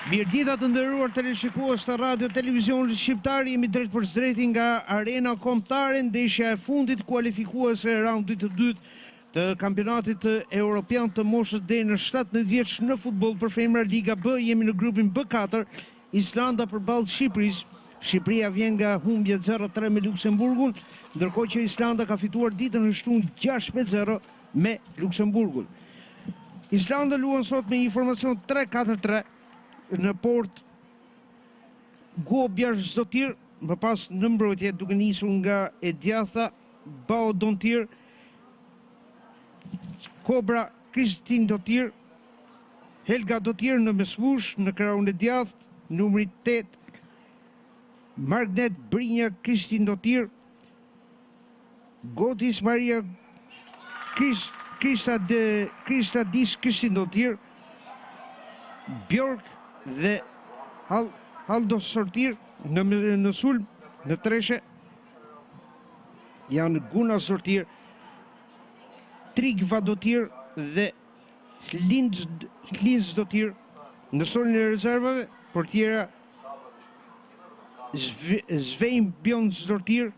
Mirëdita të nderuar teleshikues të Radio Televizionit Shqiptar, jemi drejt për drejti nga Arena Kombëtare, ndeshja e fundit kualifikuese e raundit të dytë të kampionatit evropian të moshës deri në 17 vjeç në futboll për femra Liga B. Jemi në grupin B4, Islanda përballë Shqipërisë. Shqipëria vjen nga humbje 0-3 me Luksemburgun, ndërkohë që Islanda ka fituar ditën e shtunë 6-0 me Luksemburgun. Islanda luan sot me një formacion 3-4-3. Në port Go Bjërsdottir, më pas në mbrojtje duke nisur nga e djatha Baodontir, Kobra Kristin Dottir, Helga Dottir në mesfush, në krahun e djathtë, numri 8 Margnet Brinja Kristin Dottir, Godis Maria Kristadis Kristin Dottir, Bjork dhe Haldo Sortir në sulm, në treshe janë Guna Sortir, Trigva Dottir dhe Hlins Dottir. Në stolin e rezervave, portiera Svein Bjørn Dottir,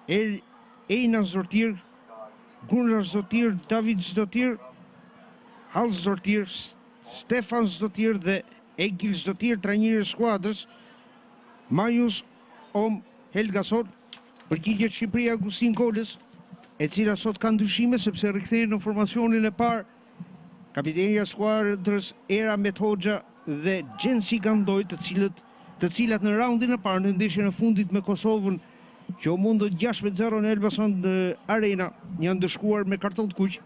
Einar Dottir, Gunnar Dottir, David Dottir, Hals Dottir, Stefan Dottir dhe Egil Dottir, trajneri i skuadrës, Marius Om Helgason. Përgjigjet Shqipëria Agustin Kolës, e cila sot ka ndryshime sepse rikthehen në formacionin e parë kapiteni i skuadrës Era Methoxha dhe Gjensi Gandoj, të cilat në raundin e parë në ndeshjen e fundit me Kosovën, që u mundë 6-0 në Elbasan në Arena, janë dëshkuar me karton të kuq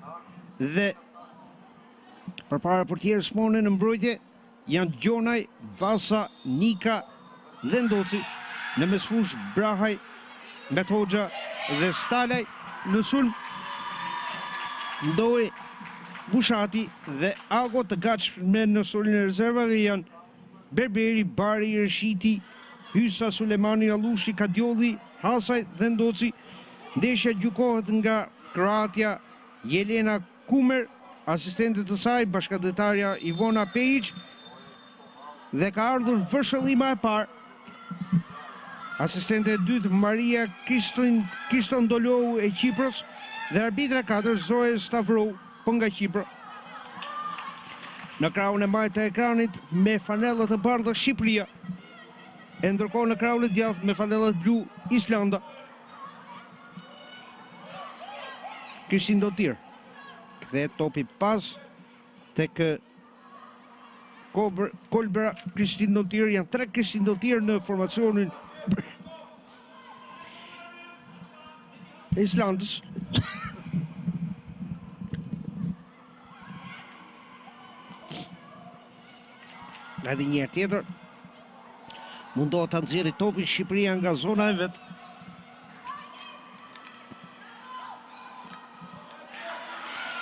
dhe përpara portierës Smone në mbrojtje janë Gjonaj, Vasa, Nika dhe Ndoci, në mesfush Brahaj, Methoxha dhe Stalaj, në sulm Ndoj, Bushati dhe Ago. Të gatshme në stolin e rezervave janë Berberi, Bari, Reshiti, Hysa, Sulemani, Allushi, Kadiolli, Hasaj dhe Ndoci. Ndeshja gjykohet nga Kroatia Jelena Kumer, asistentët të saj bashkëdhetarja Ivona Pejic, dhe ka ardhur vëshëllima e parë, asistente e dytë Maria Kristondolou e Qipros dhe arbitra 4 Zoe Stavrou nga Qipro. Në krahun e majtë të ekranit me fanellat e bardha Shqipëria, e ndërkohë në krahun e djathtë me fanellat blu Islanda. Kristin Dottir kthehet topi pas tek Kolbra Kristin Dottir. Janë 3 Kristin Dottir në formacionin e Islandës. Edhe një herë tjetër mundohet ta nxjerrë topin Shqipëria nga zona e vet.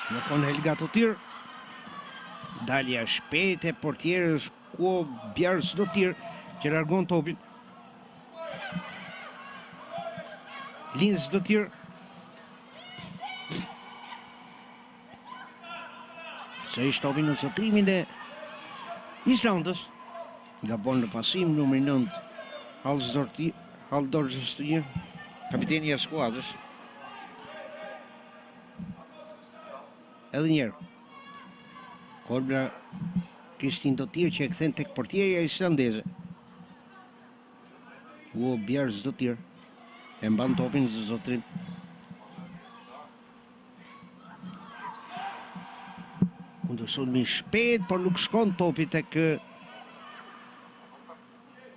Në kon Helga Dottir, dalja shpejt e portierës Ko Bjërsdottir që largon topin. Lins Dottir, se ishtë topin në zotrimin e Islandës, gabon në pasim numri 9 Haldor Dottir, kapiteni i skuadrës. Edhe njerë Kolbra Kristin Dottir që e kthen tek portierja islandeze. Ko Bjërsdottir e mban topin zotrin. Kundërsulmi shpejt, por nuk shkon topi tek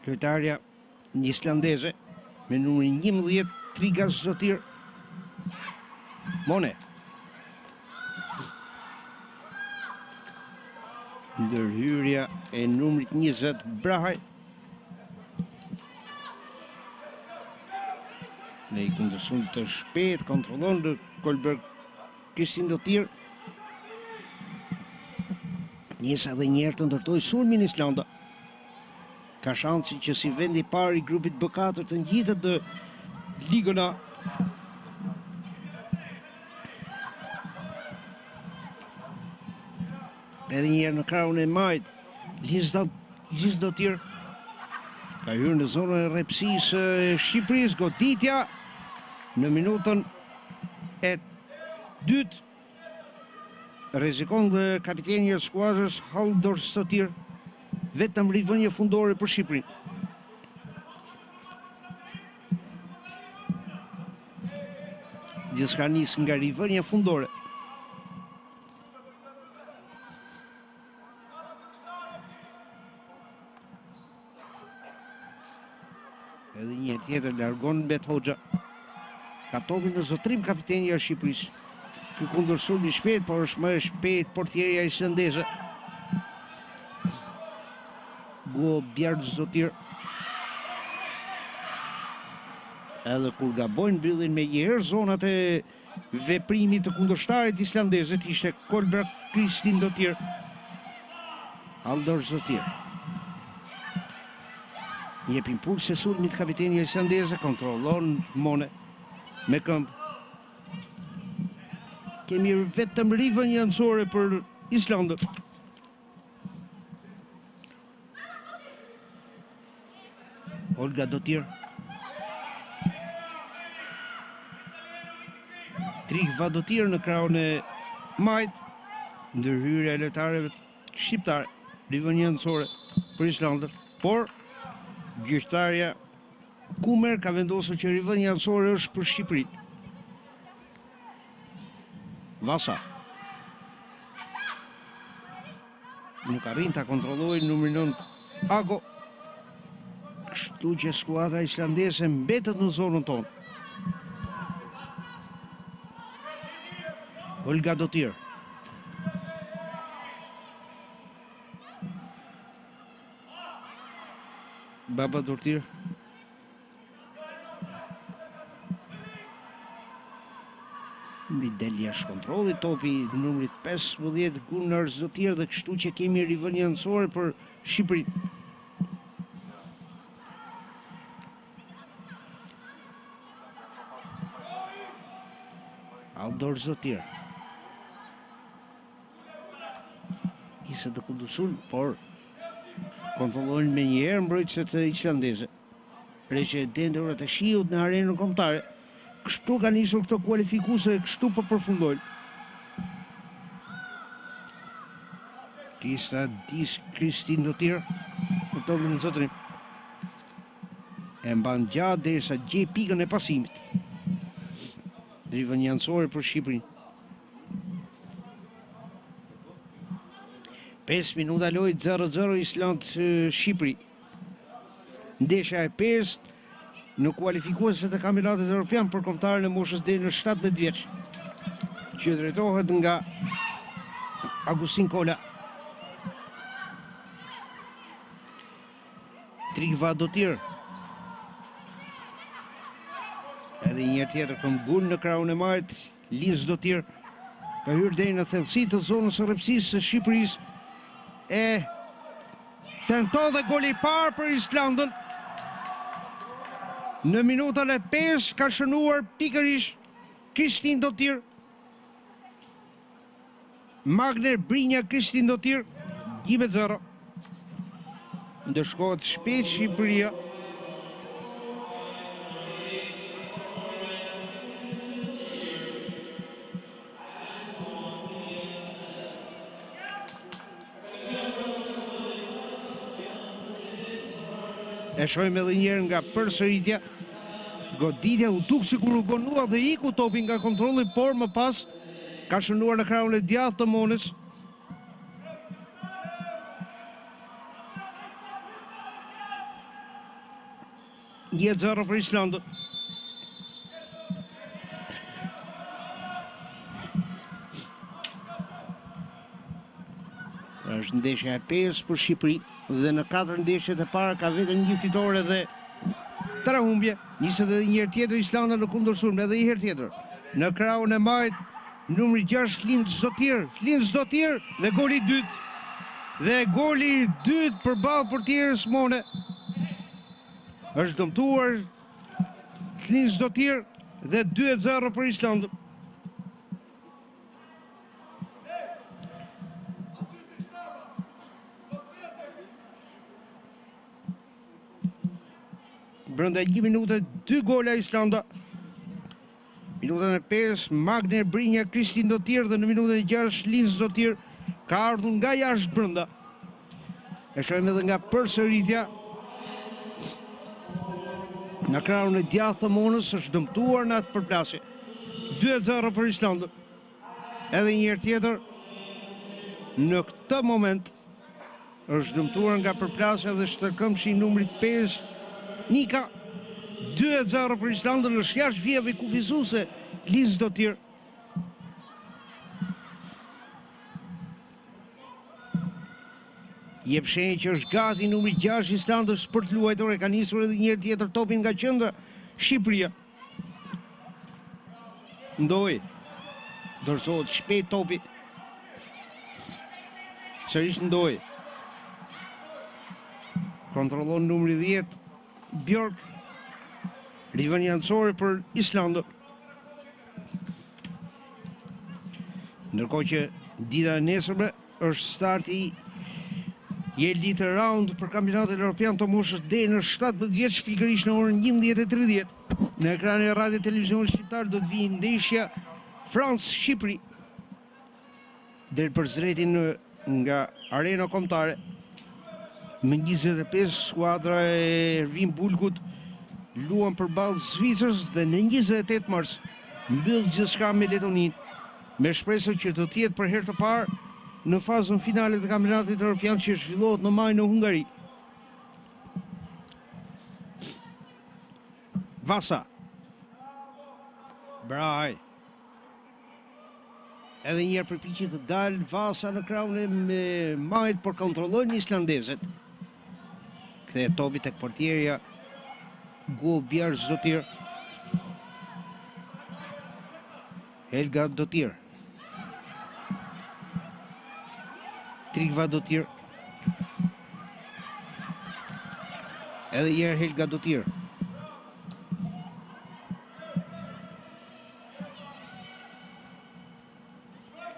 lojtarja islandeze me numrin 11 Triga Zotir Mone. Ndërhyrja e numrit 20 Brahaj. Në i kundërshum të shpejt, kontrollon dhe Kolberg Kristin Dotir. Njësa dhe njerë të ndërtoj sulmin Islanda. Ka shansi që si vendi parë i grupit B4 të ngjitet në Ligën A. Edhe njerë në krahun e majt, Gjizdotir ka hyrë në zonën e rrepsisë e Shqipërisë, goditja në minutën e 2. Rrezikon dhe kapiteni i skuadrës Haldor Stotir, vetëm rivënje fundore për Shqipërinë. Gjithçka nis nga rivënja fundore. Edhe një tjetër largon Bet Hoxha. Ka topin në zotrim kapiteni i Shqipërisë. Ky kundërshum i shpejt, por është më shpejt portierja islandeze. Go Bjart Zotir. Edhe kur gabojnë mbyllin me njëherë zonat e veprimit të kundërshtarit islandezët, ishte Kolberg Kristin Dotir. Haldor Zotir. Jep impuls e sulmit kapiteni islandeze, kontrollon Mone me këmbë. Kemi vetëm rivënje anësore për Islandën. Olga Dotir. Trigva Dotir në krahun e majt. Ndërhyrja e lojtarëve shqiptar. Rivënje anësore për Islandën. Por gjyqtarja Kumer ka vendosur që rivënja anësore është për Shqipërinë. Vasa. Nuk arrin ta kontrollojë numrin 9 Ago. Kështu që skuadra islandeze mbetet në zonën tonë. Olga Dotir. Baba Dotir. Mbi del jashtë kontrolli topi numrit 15 Gunnar Zotir, dhe kështu që kemi rivënje anësore për Shqipërinë. Haldor Zotir. Isë të kundërshum, por kontrollojnë me njëherë mbrojtësit islandeze. Precedenturat e shiut në arenën kombëtare. Kështu ka nisur këto kualifikuese, kështu po përfundojnë. Kista dis Kristin Dotir në topin e zotrim. E mban gjatë derisa gjej pikën e pasimit. Rivënje anësore për Shqipërinë. 5 minuta lojë 0-0 Island-Shqipëri. Ndeshja e 5 në kualifikueset e kampionatit evropian për kombëtarën e moshës deri në 17 vjeç, që drejtohet nga Agustin Kola. Trigva Dotir. Edhe një tjetër këmbgul në krahun e majt, Linz Dotir. Ka hyrë deri në thellësitë të zonës së rrepsisë së Shqipërisë. E tenton dhe goli i parë për Islandën. Në minutën e 5 ka shënuar pikërisht Kristin Dotir. Magner Brinja Kristin Dotir, 2-0. Ndëshkohet shpejt Shqipëria. E shojmë edhe njerë nga përsëritja. Goditja u duk sikur u gënua dhe iku topi nga kontrolli, por më pas ka shënuar në krahun e djathtë të Monës. 1-0 për Islandën. Është ndeshja e 5 për Shqipëri dhe në 4 ndeshjet e para ka vetëm një fitore dhe 3 humbje. Niset edhe një herë tjetër Islanda në kundërshturm, edhe një herë tjetër. Në krahun e majt numri 6 Lind Zdotir dhe goli i dytë. Dhe goli i dytë përballë portierës Mone. Është dëmtuar Lind Zdotir dhe 2-0 për Islandën. Brenda 1 minute 2 gola Islanda. Minutën e 5 Magner Brinja, Kristin Dotir dhe në minutën e 6 Lind Zdotir ka ardhur nga jashtë brenda. E shohim edhe nga përsëritja. Në krahun e djathtë të Monës është dëmtuar në atë përplasje. 2-0 për Islandën. Edhe një herë tjetër në këtë moment është dëmtuar nga përplasja dhe shtërkëmshi numrit 5 Nika. 2-0 për Islandën, është jashtë vijave kufizuese Lind Zdotir. Jep shenjë që është gati numri 6 Islandës për të luajtur, e ka nisur edhe një herë tjetër topin nga qendra Shqipëria. Ndoi. Dorëzohet shpejt topi. Sërish Ndoi. Kontrollon numri 10 Bjork. Rivënia anësore për Islandën. Ndërkohë që dita e nesërme është starti i Elite Round për kampionatin evropian të moshës deri në 17 vjeç, pikërisht në orën 11:30. Në ekranin e radio televizionit shqiptar do të vijë ndeshja Francë-Shqipëri deri për zretin nga arena kombëtare. Me 25 skuadra e Ervin Bulgut luan përballë Zvicrës dhe në 28 mars mbyll gjithçka me Letoninë, me shpresën që do të jetë për herë të parë në fazën finale të kampionatit evropian që zhvillohet në maj në Hungari. Vasa. Braj. Edhe një herë përpiqet të dalë Vasa në krahun e majt por kontrollojnë islandezët. Kthehet topi tek portierja Guobjar Zdotir. Helga Dotir. Trigva Dotir. Edhe një herë Helga Dotir.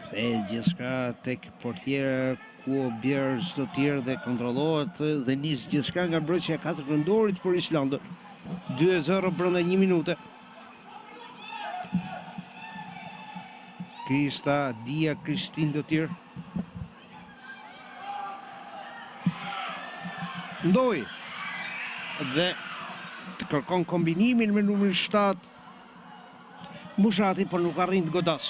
Kthehet gjithçka tek portiera Guobjar Zdotir dhe kontrollohet dhe nis gjithçka nga mbrojtja e katër këndorit për Islandën. 2-0 brenda 1 minute. Krista Dia Kristin Dotir. Ndoi dhe të kërkon kombinimin me numrin 7 Mushati, por nuk arrin të godas.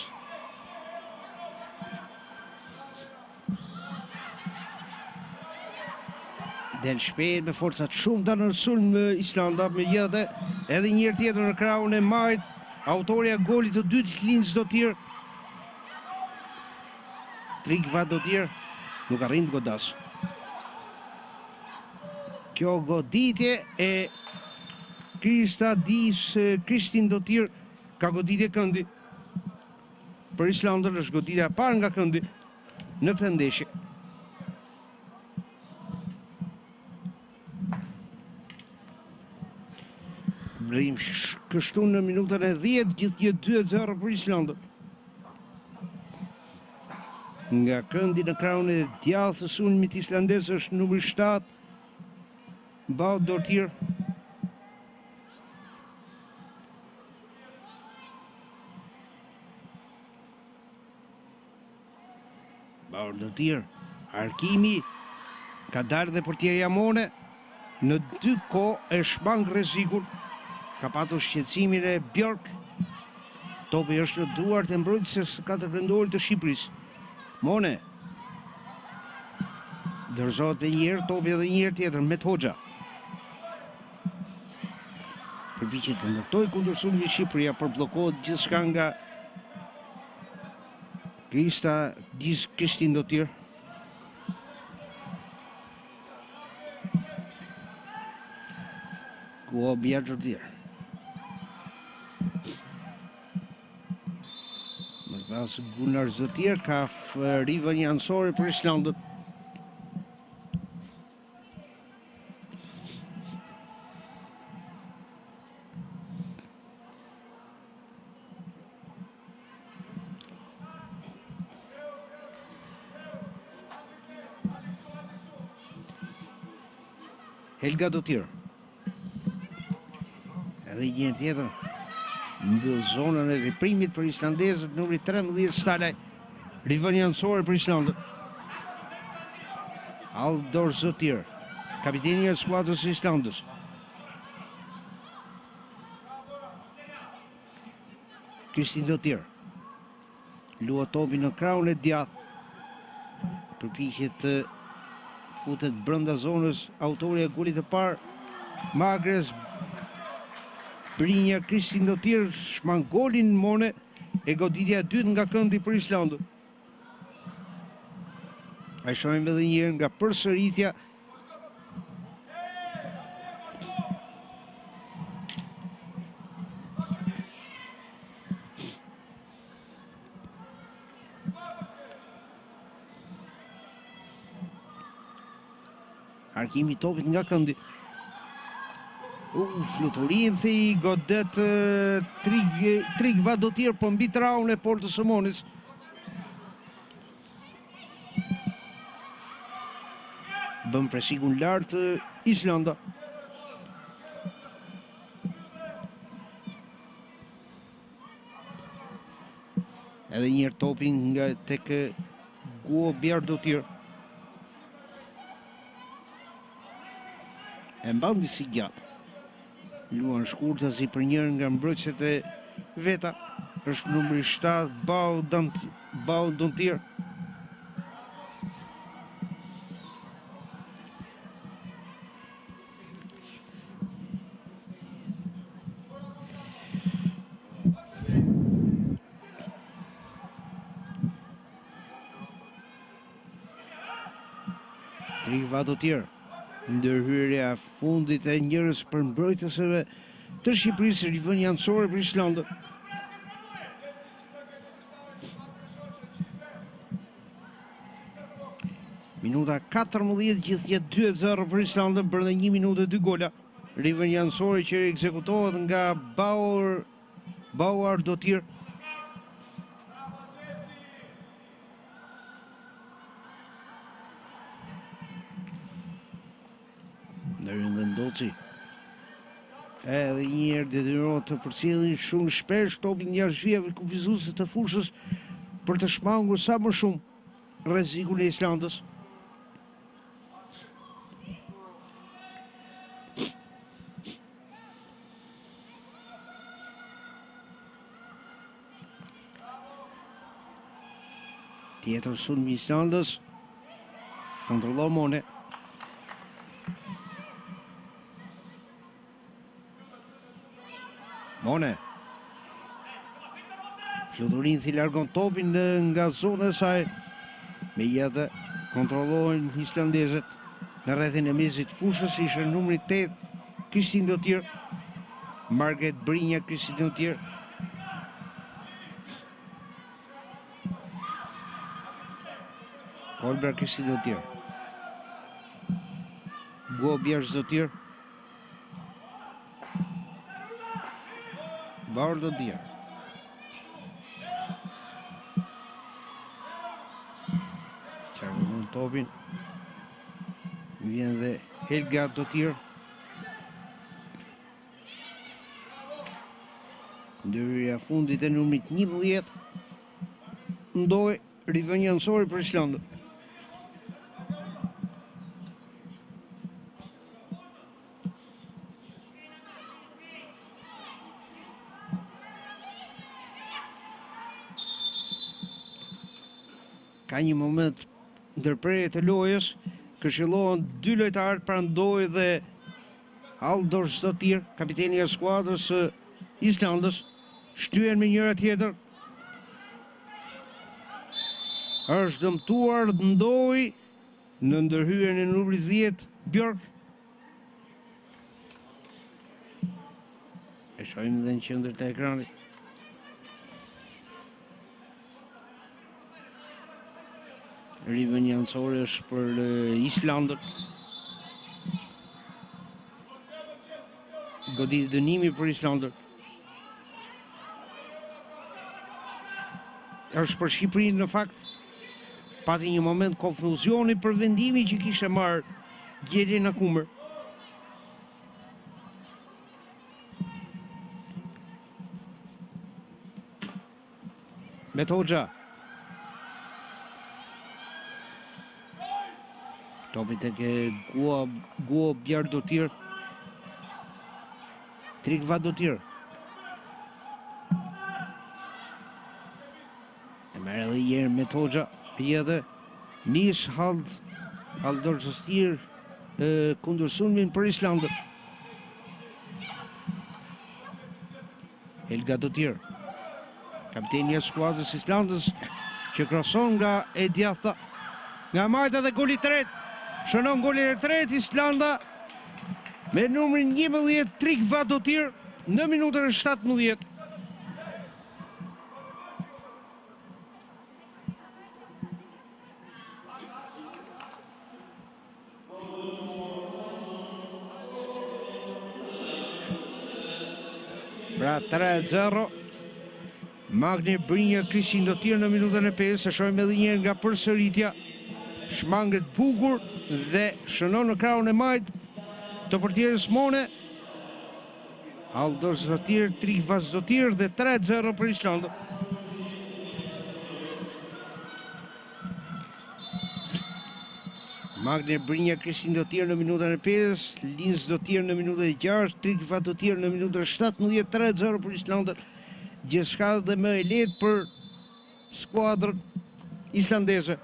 Del shpejt me forcat shumë të në sulm Islanda, me gjithë edhe një herë tjetër në krahun e majt, autorja golit të dytë Lind Zdotir. Trigva Dotir nuk arrin të godas. Kjo goditje e Krista Dis Kristin Dotir ka goditje këndi. Për Islandën është goditja e parë nga këndi në këtë ndeshje. Brim kështu në minutën e 10, gjithë 2-0 për Islandën. Nga këndi në krahun e djathtë të sulmit islandez është numri 7 Baut Dortir. Baut Dortir. Arkimi ka dalë dhe portierja Mone në 2 kohë e shmang rrezikur. Ka patur shqetësimin e Bjork. Topi është në duart e mbrojtëses së katër këndorit të Shqipërisë. Mone. Dorëzohet me një herë topi edhe një herë tjetër me Hoxha. përpiqet të ndërtoj kundër sulmit Shqipëria, por bllokohet gjithçka nga Krishtin Dotir. Go Bjardotir. Më pas Gunnar Zotir ka rivën janësore për Islandën. Helga Dotir. Edhe një tjetër mbyll zonën e veprimit për islandezët, numri 13 Stalaj, rivën janësore për Islandën. Aldor Zotir, kapiteni e skuadrës së Islandës. Kristin Dotir luat topin në krahun e djathtë, përpiqet të futet brenda zonës autori e golit të parë, Magres Brinja. Kristin Dotir shman golin Mone, e goditja e dytë nga këndi për Islandën. Ai shohim edhe një herë nga përsëritja arkimi topit nga këndi. Fluturin i godet Trigva Dotir, po mbi traun e portës së Monis. Bën presikun lartë Islanda. Edhe njërë topin nga tek Go Bjardotir. E mbandi si gjatë. Luan shkurta si për njërë nga mbrojtësit e veta, është numri 7 Bau Dontir. Trigva Dotir. Ndërhyrja fundit e njërës për mbrojtësve të Shqipërisë, rivën janësore për Islandën. Minuta 14, gjithnjë 2-0 për Islandën, brenda 1 minutë 2 gola. Rivën janësore që ekzekutohet nga Bauar Dotir. Ndërën dhe Ndoci. Edhe njërë detyrohet të përcjellin shumë shpesh topin jashtë vijave kufizuese të fushës për të shmangur sa më shumë rrezikun e Islandës. Tjetër sulmi i Islandës, kontrollon Mone. Mone. Fluturin i largon topin nga zona e saj. Me jetë kontrollohen islandezët në rrethin e mezit fushës, ishte numri 8 Kristin Dotir. Margaret Brinja Kristin Dotir. Kolbra Kristin Dotir. Go Bjardotir. Dotir. Qarkullon topin. Vjen dhe Helga Dotir. Ndërhyrja fundit e numrit 11 ndoi rivën janësore për Islandën. Ka një moment ndërprerje të lojës, këshillohen dy lojtarët pra ndoi dhe Haldor Zdotir, kapiteni e skuadrës së Islandës, shtyen me njëra tjetër. Është dëmtuar Ndoj në ndërhyrjen e numrit 10 Bjork. E shohim dhe në qendër të ekranit. Rivënjancore është për Islandën. Godit dënimi për Islandën. Është për Shqipërinë në fakt. Pati një moment konfuzioni për vendimin që kishte marrë Gjelin Akumër. Methoxha. Topi tek Guo Bjardotir. Trikva Dotir. E merr edhe një herë Methoxha, edhe nis Haldor Zdotir kundër sulmin për Islandën. Helga Dotir, kapiteni i skuadrës Islandës, që krason nga Ediatha, nga majta dhe goli i tretë. Shënon golin e tretë Islanda me numrin 11 Trikva Dotir në minutën e 17. Pra 3-0. Magni Brinja Kristin Dotir në minutën e 5. E shohim edhe një herë nga përsëritja. Shmanget bukur dhe shënon në krahun e majt të portierës Mone. Haldor Zdotir, Trikva Dotir dhe 3-0 për Islandën. Magni Brinja Kristin Dotir në minutën e 5, Lins Dotir në minutën e 6, Trikva Dotir në minutën e 17, 3-0 për Islandën. Gjithçka dhe më e lehtë për skuadrën islandeze,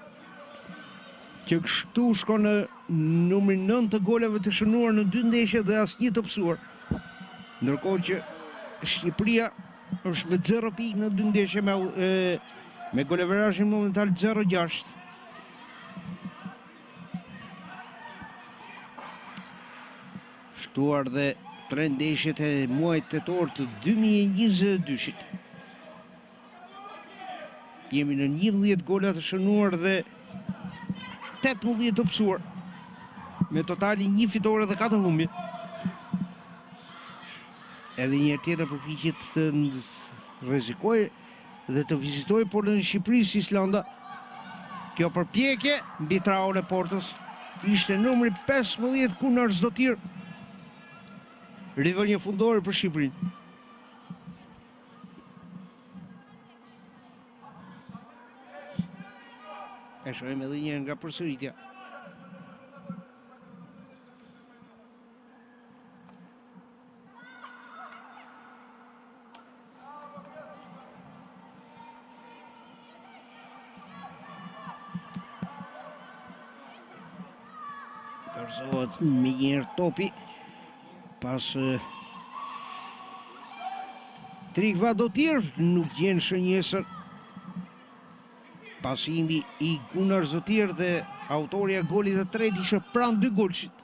që kështu shkon në numrin 9 të goleve të shënuar në 2 ndeshje dhe asnjë të psuar. Ndërkohë që Shqipëria është me 0 pikë në 2 ndeshje me goleverazhin momental 0-6. Shtuar dhe 3 ndeshjet e muajit tetor të 2022-shit. Jemi në 11 gola të shënuar dhe 18 të psuar, me totali 1 fitore dhe 4 humbje. Edhe një tjetër përpiqet të rrezikojë dhe të vizitojë portën e Shqipërisë Islanda. Kjo përpjekje mbi traun e portës ishte numri 15 Kunar Zdotir. Rivënje fundore për Shqipërinë. E shohim edhe një nga përsëritja. Dorëzohet me njërë topi pas Trikva Dotir nuk gjen shënjesër. Pasimi i Kunar Zdotir dhe autoria golit të tretë ishte pranë 2 golshit.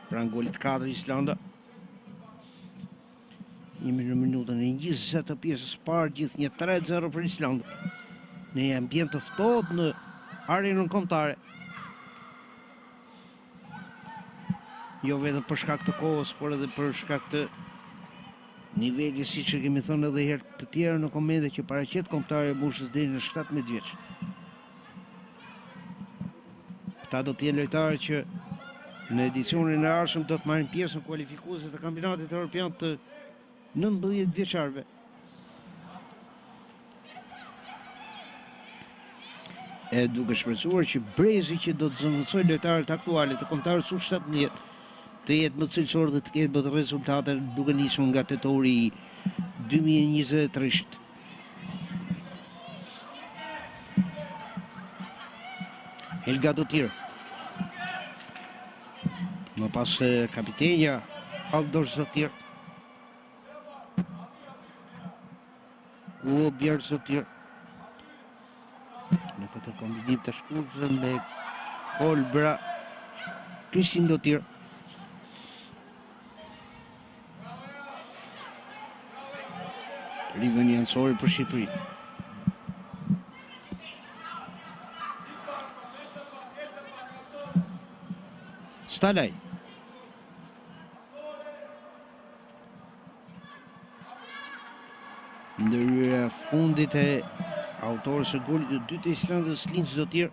Pranë golit 4 Islanda. Jemi në minutën e 20 të pjesës parë, gjithë një 3-0 për Islandën. Në një ambient të ftohtë në arenën kombëtare. Jo vetëm për shkak të kohës, por edhe për shkak të niveli, si që kemi thënë edhe herë të tjera në komente, që paraqet kombëtare mbushës deri në 17 vjeç. Këta do të jenë lojtarë që në edicionin e ardhshëm do të marrin pjesë në kualifikuesit të kampionatit evropian të 19 vjeçarëve. E duke shpresuar që brezi që do të zëvendësojë lojtarët aktuale të kombëtarës U17 të jetë më cilësor dhe të ketë më të rezultate duke nisur nga tetori 2023. Helga Dotir. Më pas kapitenja Haldor Zotir. Bjerë Zotir. Në këtë kombinim të shkurtër me Kolbra Kristin Dotir. Rivën Jansori për Shqipëri. Stalaj. Ndërhyrja fundit e autorës së golit të dytë të Islandës, Linç Zotir.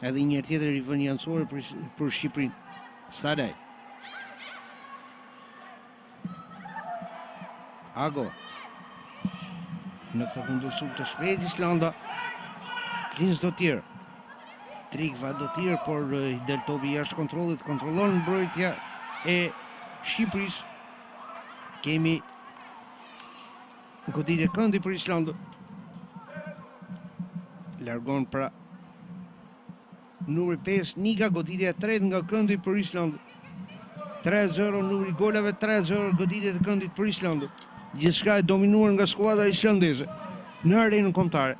Edhe një herë tjetër Rivën Jansori për Shqipërinë. Stalaj. Ago. Në këtë kundërshtim të shpejtë Islanda. Linç Zotir. Trigva Dotir, por i del topi jashtë kontrollit, kontrollon mbrojtja e Shqipërisë. Kemi goditje këndi për Islandën. Largon pra numri 5 Niga, goditja e tretë nga këndi për Islandën. 3-0 numri golave, 3-0 goditje të këndit për Islandën. Gjithçka e dominuar nga skuadra islandeze në arenën kombëtare.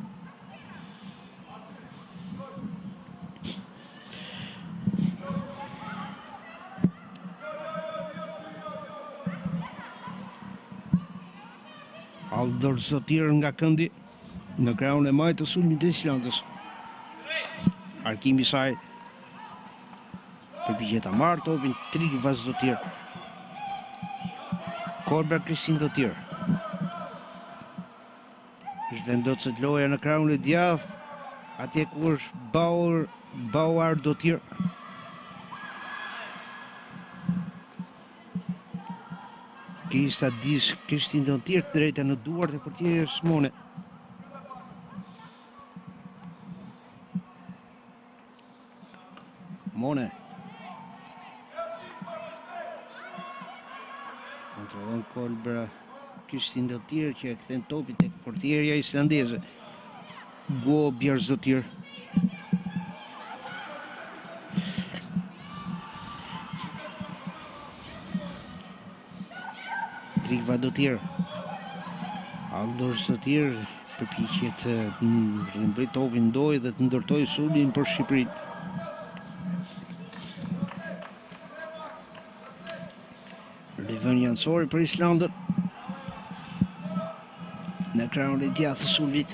Haldor Zotir nga këndi në krahun e majtë të sulmit të Islandës. Arkimi i saj përpiqet ta marrë topin. Trigva Zotir. Kolbra Kristin Dotir. Zhvendosët loja në krahun e djathtë, atje ku është Bauar Dotir. Krista Dish Kristin Dotir drejta në duart e portierës Mone. Mone. Kontrollon Kolbra Kristin Dotir që e kthen topin tek portierja islandeze. Bjerë Zotir. Trigva Dotir. Haldor Zotir përpiqet të rimbrit topin ndoj dhe të ndërtoj sulmin për Shqipërinë. Rivën Jansori për Islandën. Në krahun e djathtë të sulmit.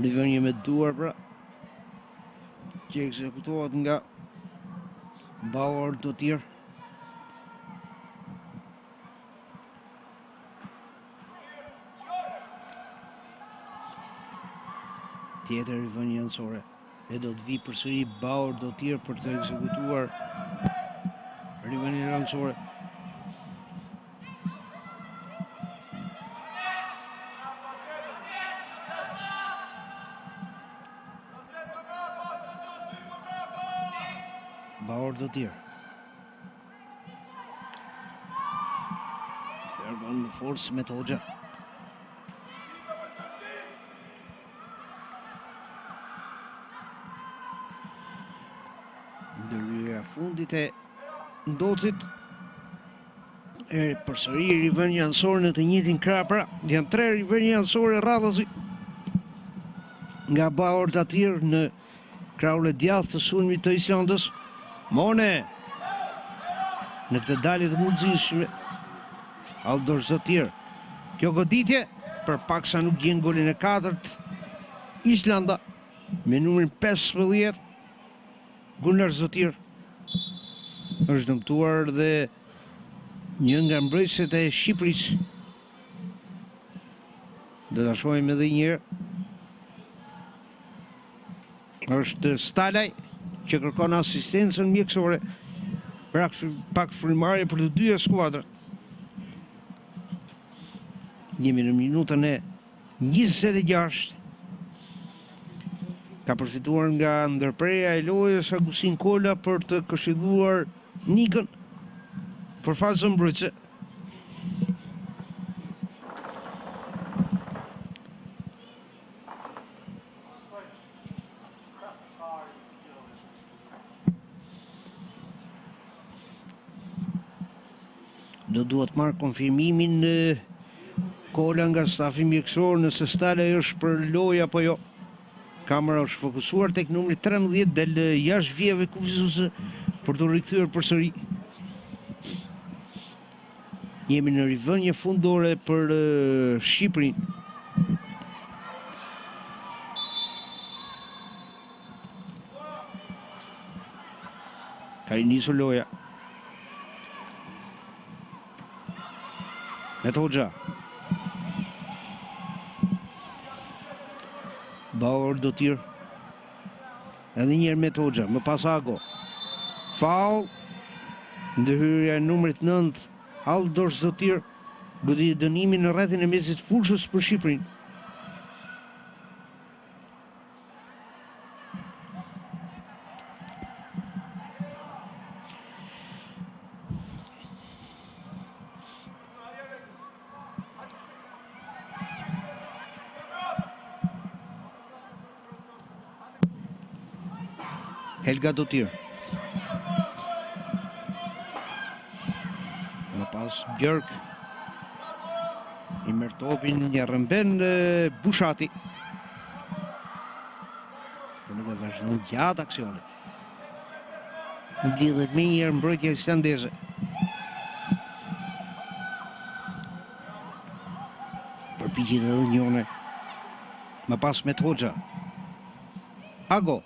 Rivënje me duar pra, që ekzekutohet nga Bauar Dotir. Tjetër Rivënje Jansore. E do të vi përsëri Bauar Dotir për të ekzekutuar Rivënje Jansore. Bauar Dotir. Largon me forcë me Hoxha. Ndërhyrja fundit e Ndocit. Përsëri Rivën Jansori në të njëjtin krah pra. Janë 3 Rivën Jansori rradhësi nga Bauar Dotir në krahun e djathtë të sulmit të Islandës. Mone në këtë dalje të mundësishme. Haldor Zotir. Kjo goditje përpaksa nuk gjen golin e 4. Islanda me numrin 15. Gunnar Zotir është dëmtuar dhe një nga mbrojtësit e Shqipërisë. Do ta shohim edhe një herë. Është Stalaj që kërkon asistencën mjekësore pak frymëmarrje për të dyja skuadrat. Jemi në minutën e 26. Ka përfituar nga ndërprerja e lojës Agustin Kola për të këshilluar Nikën. për fazën mbrojtëse. Do duhet marrë konfirmimin kola nga stafi mjekësor nëse stala është për lojë apo jo. Kamera është fokusuar tek numri 13 del jashtë vijave kufizuese për të rikthyer përsëri. Jemi në rivënje fundore për Shqipërinë. Ka i nisur loja. Methoxha. Bauer do tir. Edhe njerë Methoxha, më pas Ago. Faul. Ndërhyrja e numrit 9, Aldor Zotir. Goditi dënimin në rrethin e mesit fushës për Shqipërinë. Helga Dotir. Më pas Björk. I merr topin një rëmben Bushati. Por nuk e vazhdon gjatë aksionit. Lidhet me njëherë mbrojtja islandeze. Përpiqet edhe njone. Më pas Methoxha. Ago.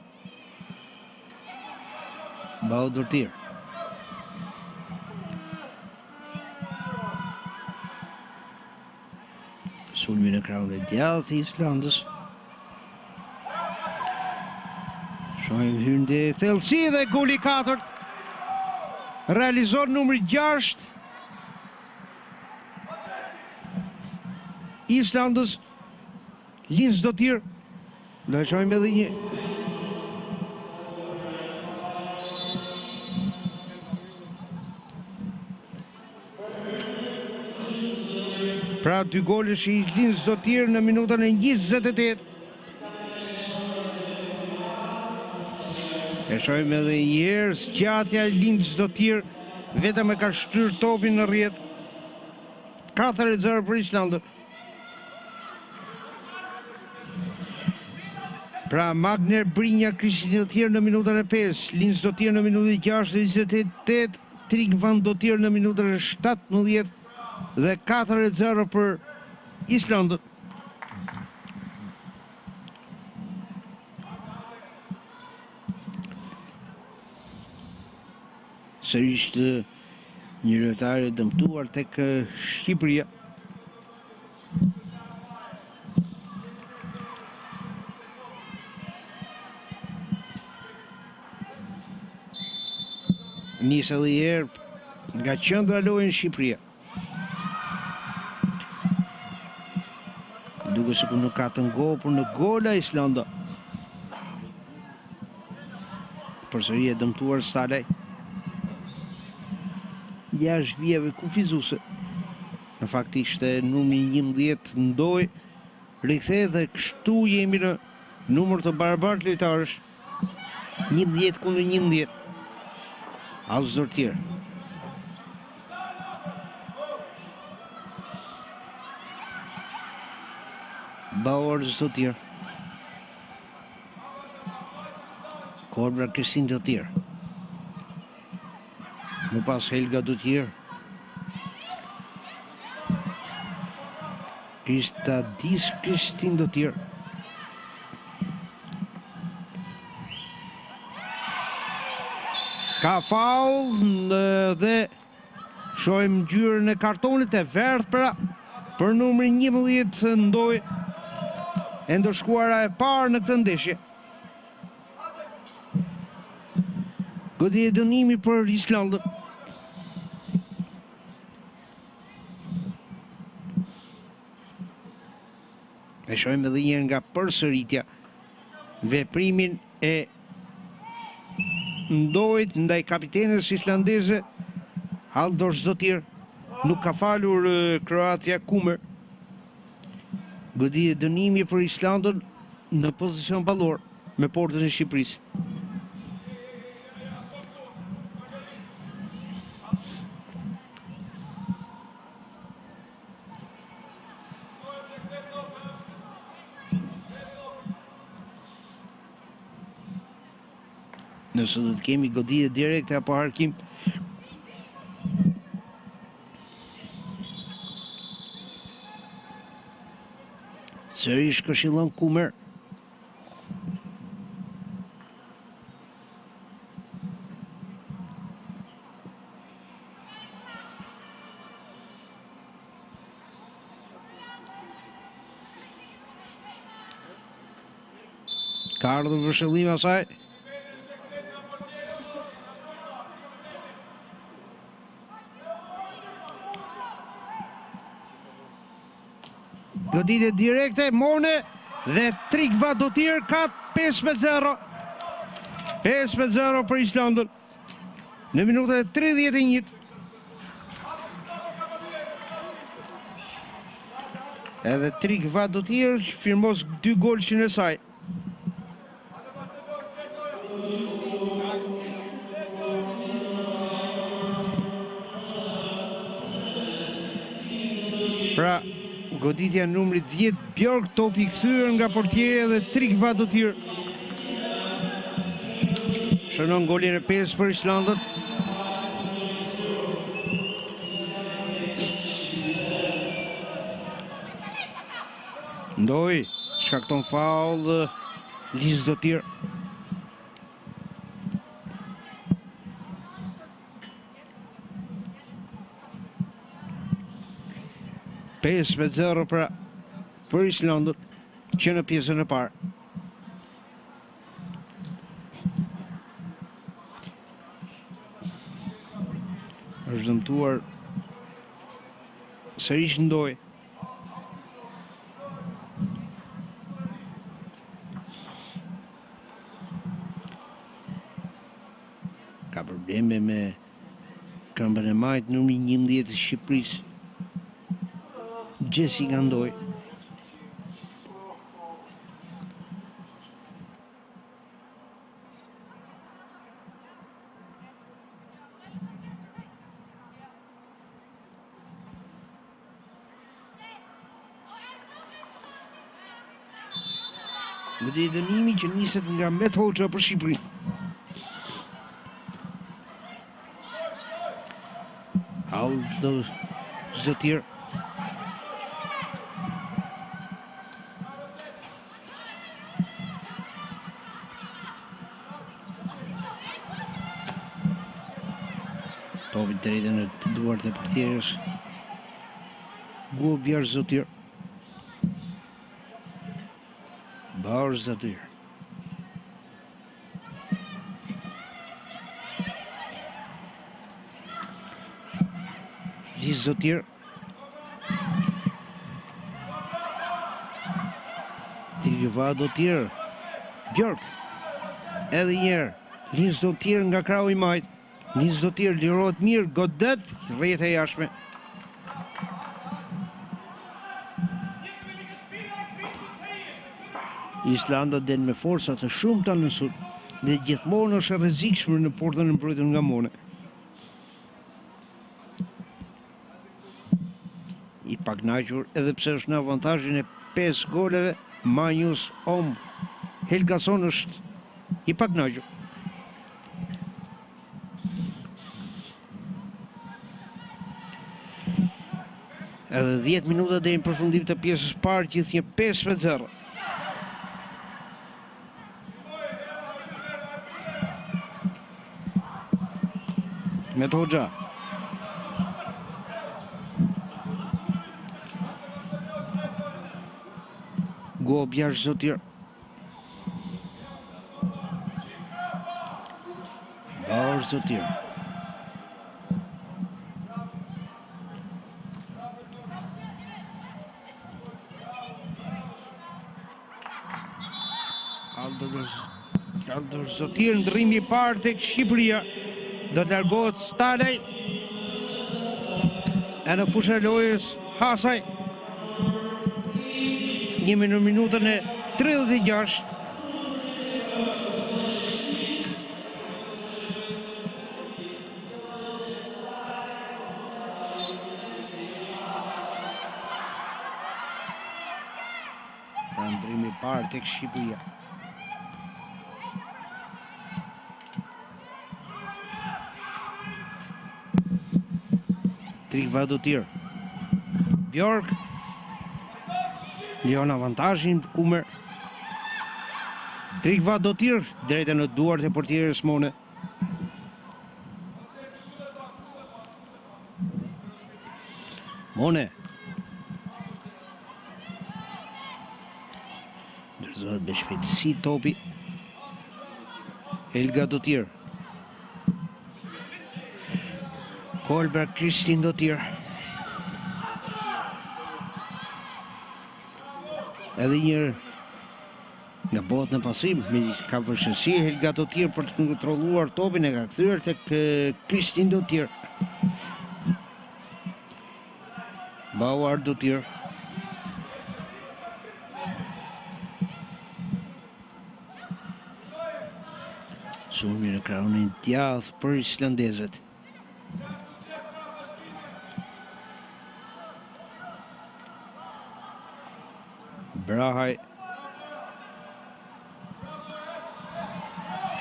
Bau Dortir. Sulmi në krahun e djathtë i Islandës. Shohim hynde thellësi dhe goli 4. Realizon numri 6. Islandës. Lins Dotir. Do e shohim edhe një pra 2 golësh i Lins Dotir në minutën e 28. E shohim edhe njerë zgjatja e Lins Dotir, vetëm e ka shtyr topin në rrjet. 4-0 për Islandën. Pra Magner Brinja, Kristin Dotir në minutën e 5, Lins Dotir në minutën e 6-28, Trik Van Dotir në minutën e 17 dhe 4-0 për Islandën. Sërish një lojtar i dëmtuar tek Shqipëria. Nisë edhe herë nga qendra lojën Shqipëria. Duke se ku nuk ka të ngopur në gola Islanda. Përsëri e dëmtuar Stalaj. Jashtë vijave kufizuese. Në fakt ishte numri 11 ndoi, rikthehej dhe kështu jemi në numër të barabartë lojtarësh. 11 kundër 11. Alzortir. Bauer Zotir. Korbra Kristin Dotir. Më pas Helga Dotir. Kristadis Kristin Dotir. Ka faul dhe shohim ngjyrën e kartonit e verdhë për numrin 11 ndoi e ndoshkuara e parë në këtë ndeshje. Goditje dënimi për Islandën. E shohim edhe një nga përsëritja veprimin e ndojt ndaj kapitenës islandeze Haldor Zotir, nuk ka falur Kroatia Kumer. Goditje dënimi për Islandën në pozicion ballor me portën e Shqipërisë. Nëse do të kemi goditje direkte apo harkim. Sërish këshillon Kumer. Ka ardhur vëshëllimi asaj. Goditje direkte, Mone dhe Trik Vadotir ka 5-0. 5-0 për Islandën në minutën e 31. Edhe Trik Vadotir firmos 2 golçin e saj. Pra, goditja numri 10, Bjork, topi kthyer nga portieri dhe Trik Vadotir. Shënon golin e 5 për Islandën. Ndoj, shkakton faul Liz Dotir. Pesë me 0 pra për Islandën që në pjesën e parë. Është dëmtuar sërish Ndoj. Ka probleme me këmbën e majt numri 11 të Shqipërisë. Jessica Ndoj. Goditje dënimi që niset nga Met Hoxha për Shqipërinë. Haldor Zotir. Topi drejtë në duart e portierës. Bjarë Zotir. Bjarë Zotir. Liz Zotir. Trik Vadotir. Bjork. Edhe njerë. Liz Zotir nga krau i majt. Liz Zotir lirohet mirë, godet, rrjet e jashtme. Islanda den me forca të shumta në sud dhe gjithmonë është e rrezikshme në portën e mbrojtur nga Mone. I paknaqur edhe pse është në avantazhin e 5 goleve, Magnus Om Helgason është i paknaqur. Edhe 10 minuta deri në përfundim të pjesës parë, gjithnjë 5-0. Met Hoxha. Bjarë Zotir. Bjarë Zotir. Haldor Zotir ndrrimi i parë tek Shqipëria. Do të largohet Stalej. e në fushën e lojës Hasaj. Jemi në minutën e 36. Ndrimi I parë tek Shqipëria. Trikva Dotir. Bjork. Lion avantazhin Kumer. Trikva Dotir drejtë në duart e portierës Mone. Mone. Dërzohet me shpejtësi topi. Helga Dotir. Kolberg Kristin Dotir. Edhe njërë nga botë në pasim, ka vështirësi Helga Dotir për të kontrolluar topin, e ka kthyer tek Kristin Dotir. Bauer Dotir. Sumi në kraunin djathtë për islandezët. Brahaj.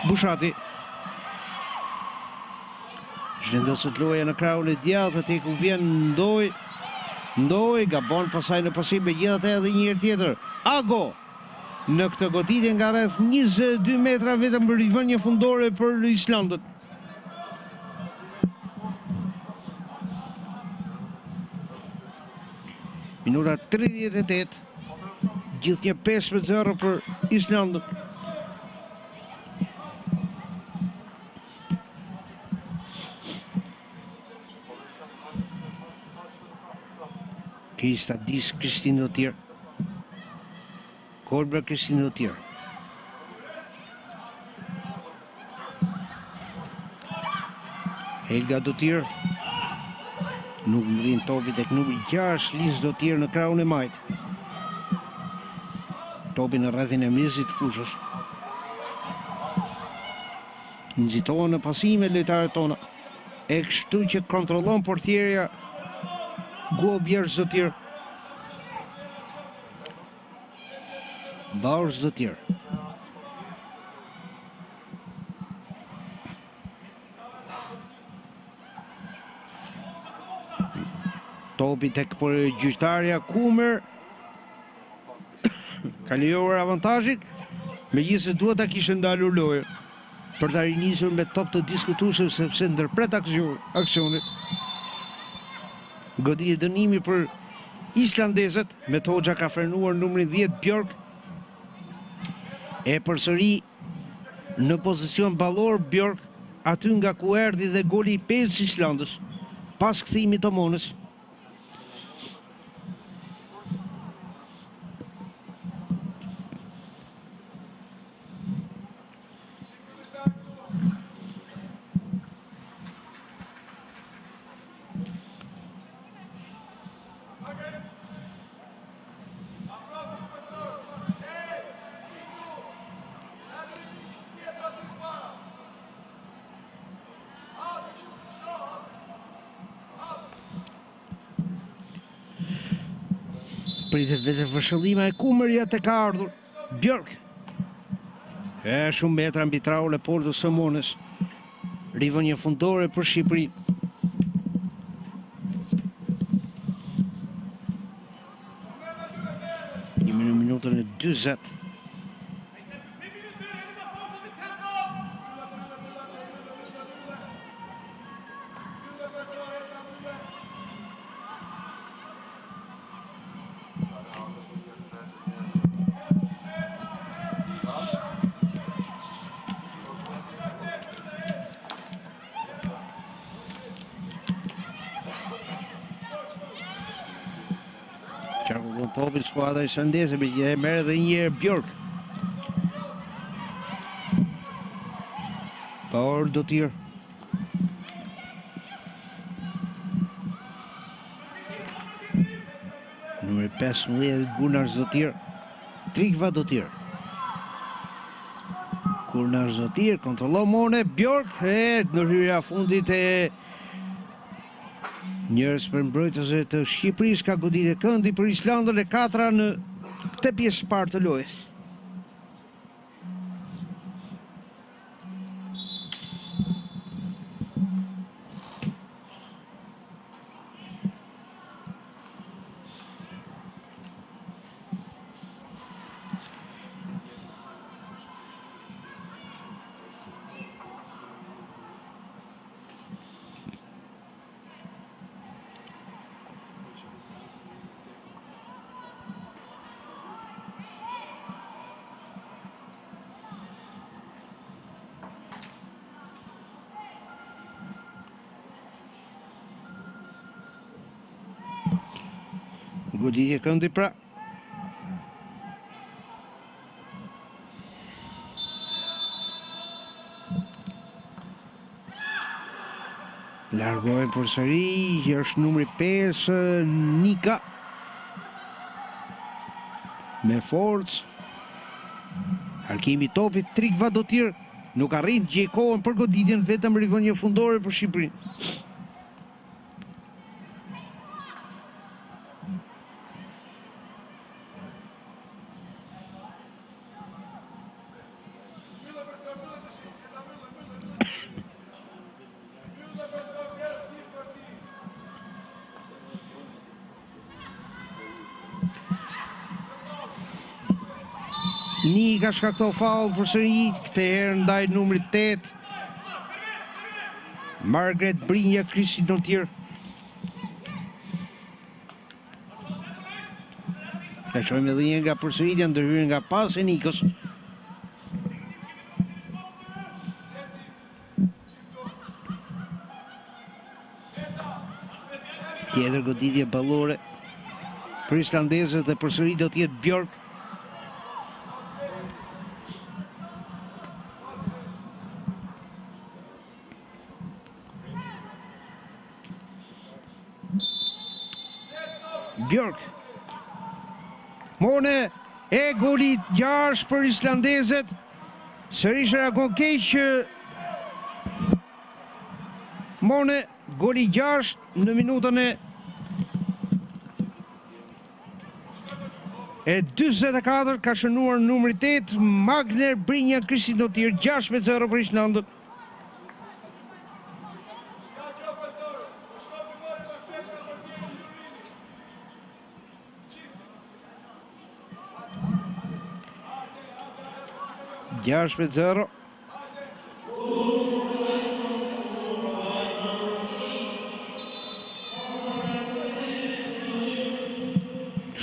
Bushati. Zhvendoset loja në krahun e djathtë, te ku vjen Ndoj, gabon pasaj në pasim me gjithatë edhe një herë tjetër. Ago. Në këtë goditje nga rreth 22 metra vetëm për rivënje fundore për Islandën. Minuta 38. Gjithnjë 5-0 për Islandën. Krista Dis Kristin Dotir. Kolberg Kristin Dotir. Helga Dotir. Nuk mbrin topi tek numri 6, Liz Dotir në krahun e majt. Topi në rrethin e mezit fushës. Nxitohen në pasime lojtarët tona. E kështu që kontrollon portierja Bjers Dotir. Bauer Dotir. Topi tek gjyqtarja Kumer. Ka lejuar avantazhin, megjithëse duhet ta kishte ndalur lojën për ta rinisur me top të diskutueshëm sepse ndërpret aksionin. Goditje dënimi për islandezët, Methoxha ka frenuar numrin 10 Bjork. E përsëri në pozicion ballor Bjork, aty nga ku erdhi dhe goli I 5 Islandës, pas kthimit të Monës. Pritet vetë vëshëllima e Kumerja të ka ardhur. Bjork. E shumë metra mbi traul e portës së Monës. Rivënje fundore për Shqipërinë. Jemi në minutën e 40. Qarkullon topin skuadra islandeze, e merr edhe një herë Bjork. Bauer Dotir. 15 Gunnar Zotir, Trigva Dotir. Gunnar Zotir kontrollon Mone Bjork në hyrja fundit e njërës për mbrojtëse të Shqipërisë ka goditje këndi për Islandën e 4 në këtë pjesë parë të lojës. Goditje këndi pra. Largohen përsëri, është numri 5 Nika. Me forcë. Harkimi topit Trigva Dotir nuk arrin gjej kohën për goditjen, vetëm rivënie fundore për Shqipërinë. Nika shkakton faull përsëri, këtë herë ndaj numrit 8 Margaret Brinja Kristi Dotir. E shohim edhe një nga përsëritja ndërhyrë nga pasi Nikos. Tjetër goditje ballore për islandezët dhe përsëri do të jetë Bjork. Bjork. Mone e goli 6 për islandezët. Sërish reagon keq Mone, goli 6 në minutën e 24 ka shënuar numri 8 Magner Brinja Kristi Dotir, 6-0 për Islandën.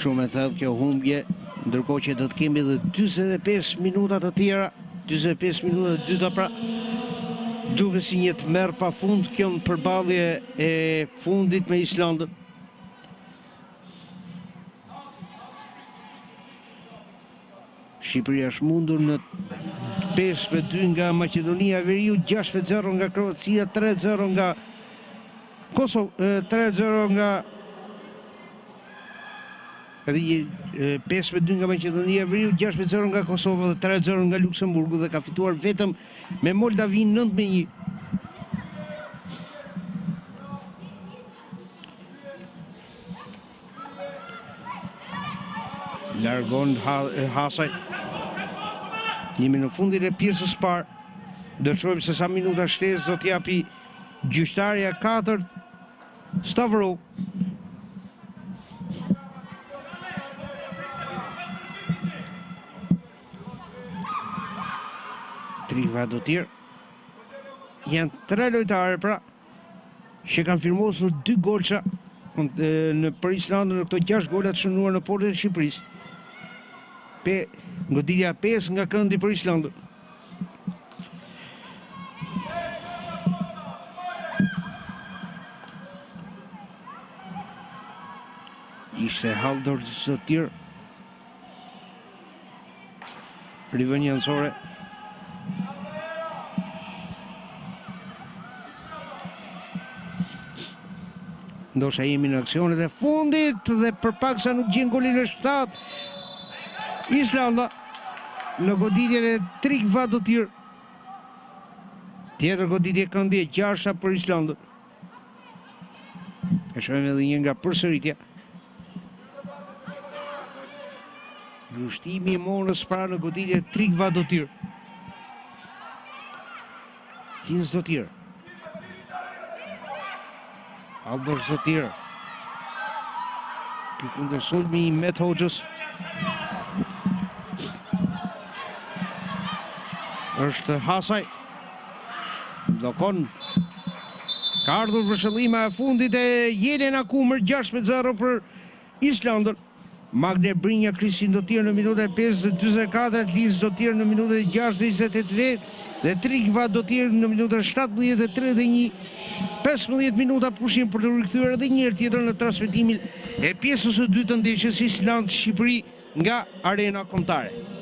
Shumë e thellë kjo humbje, ndërkohë që do të kemi edhe 45 minuta të tjera, 45 minuta të dyta pra. Duket si një tmerr pafund kjo përballje e fundit me Islandën. Shqipëria është mundur në 5-2 nga Maqedonia e Veriut, 6-0 nga Kroacia, 3-0 nga Kosovë, 3-0 nga 5-2 nga Maqedonia e Veriut, 6-0 nga Kosova dhe 3-0 nga Luksemburgu dhe ka fituar vetëm me Moldavin 9-1. Largon Hasaj. Jemi në fundin e pjesës parë. Do të shohim se sa minuta shtesë do t'japi gjyqtarja 4 Stavro. Trigva Dotir. Janë 3 lojtarë pra që kanë firmosur 2 golça për Islandën në këto 6 gola të shënuar në portën e Shqipërisë. Goditja 5 nga këndi për Islandën. Ishte Haldor Zotir. Rivënie anësore. Ndoshta jemi në aksionet e fundit dhe përpaksa nuk gjen golin e 7. Islanda në goditjen e Trik Vadotir. Tjetër goditje këndje 6 për Islandën. E shohim edhe një nga përsëritja. Lështimi i Monës pra në goditje Trik Vadotir. Lins Zotir. Aldor Zotir. Kundër sulmi i Met Hoxhës. Është Hasaj. Dokon. Ka ardhur vëshëllima e fundit e Jelena Kumër 6-0 për Islandën. Magne Brinja Kristin Dotir në minutën 5:44, Lins Dotir në minutën 6:28 dhe Trik Vadotir në minutën 17:31. 15 minuta pushim për të rikthyer edhe një herë tjetër në transmetimin e pjesës së dytë të ndeshjes Island-Shqipëri nga Arena Kombëtare.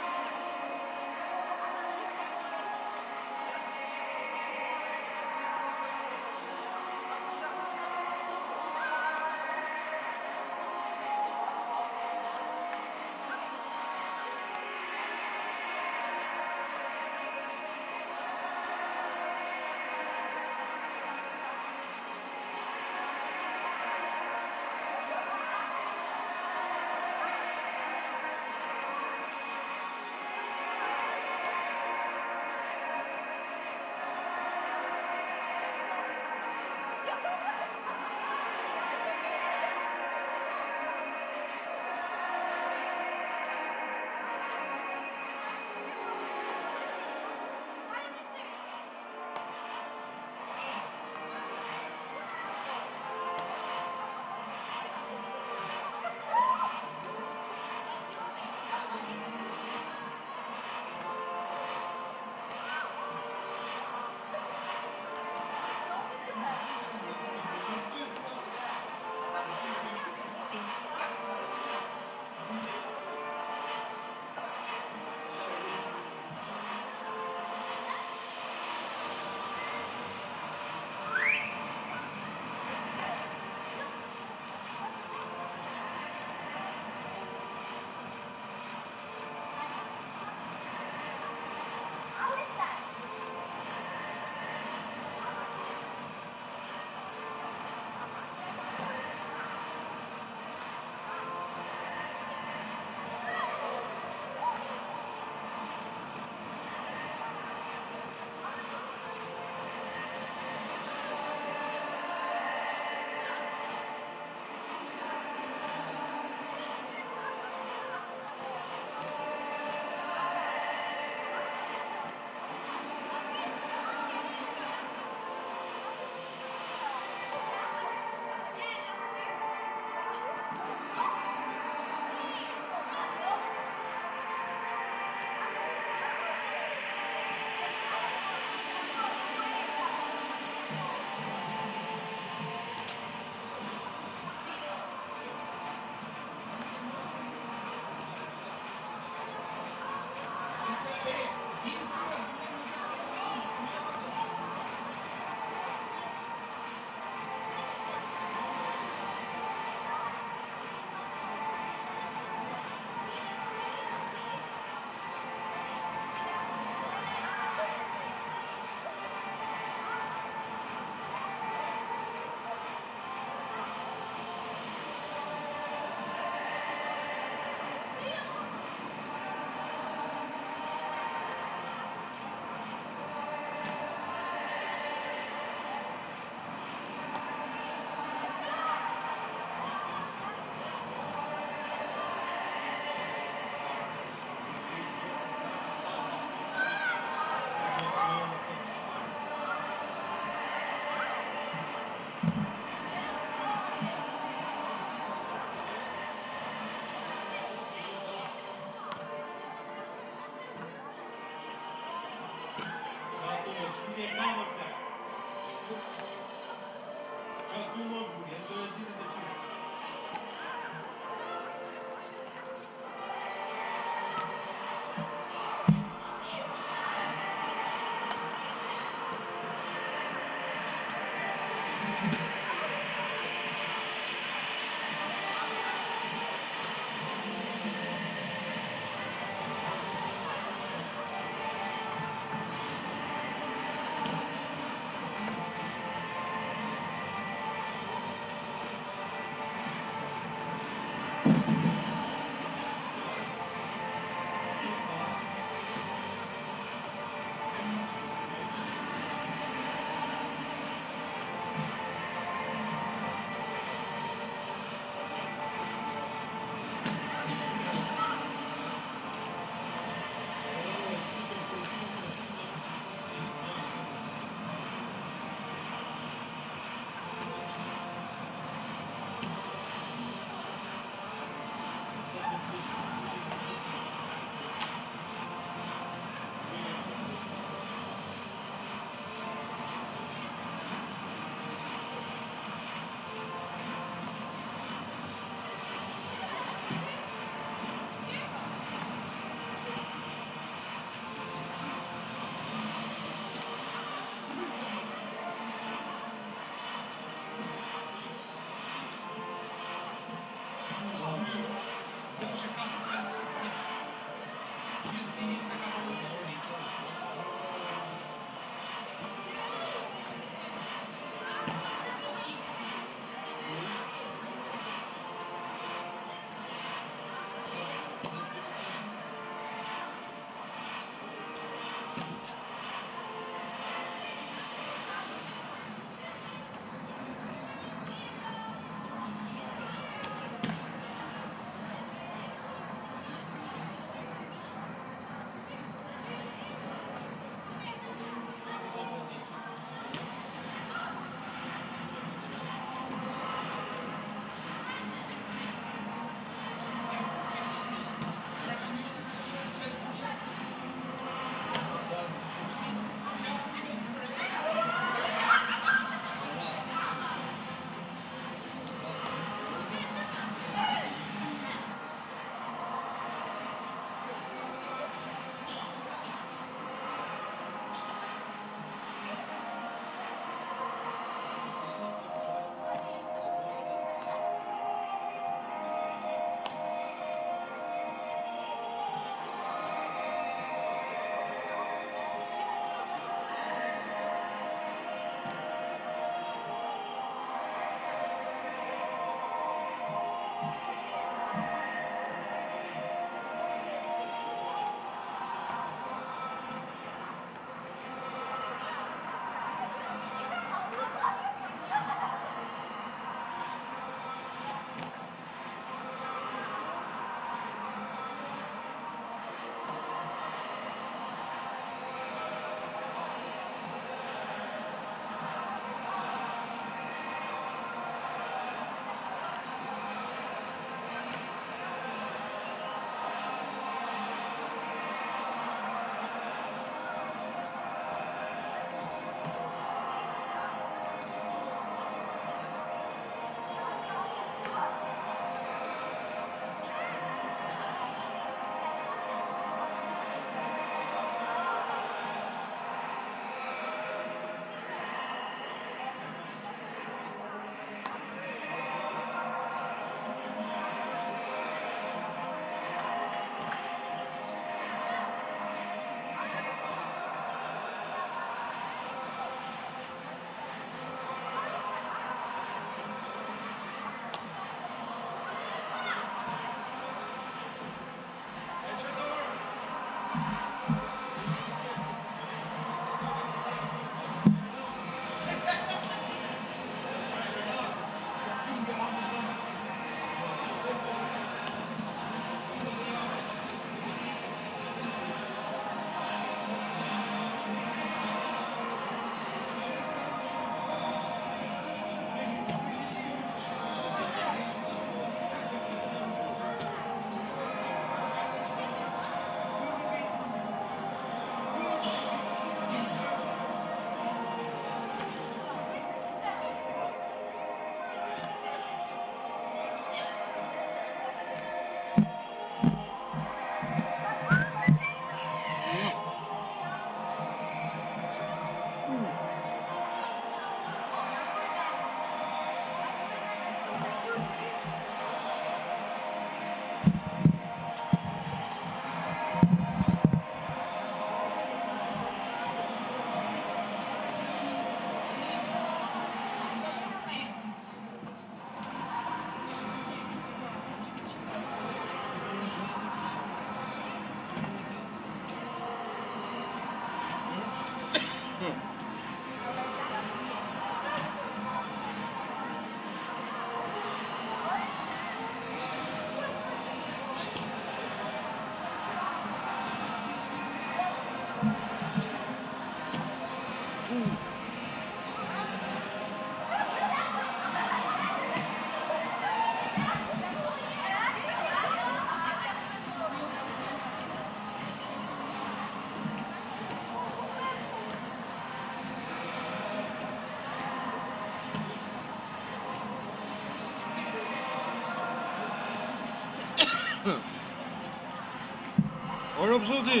O Rob Zoti,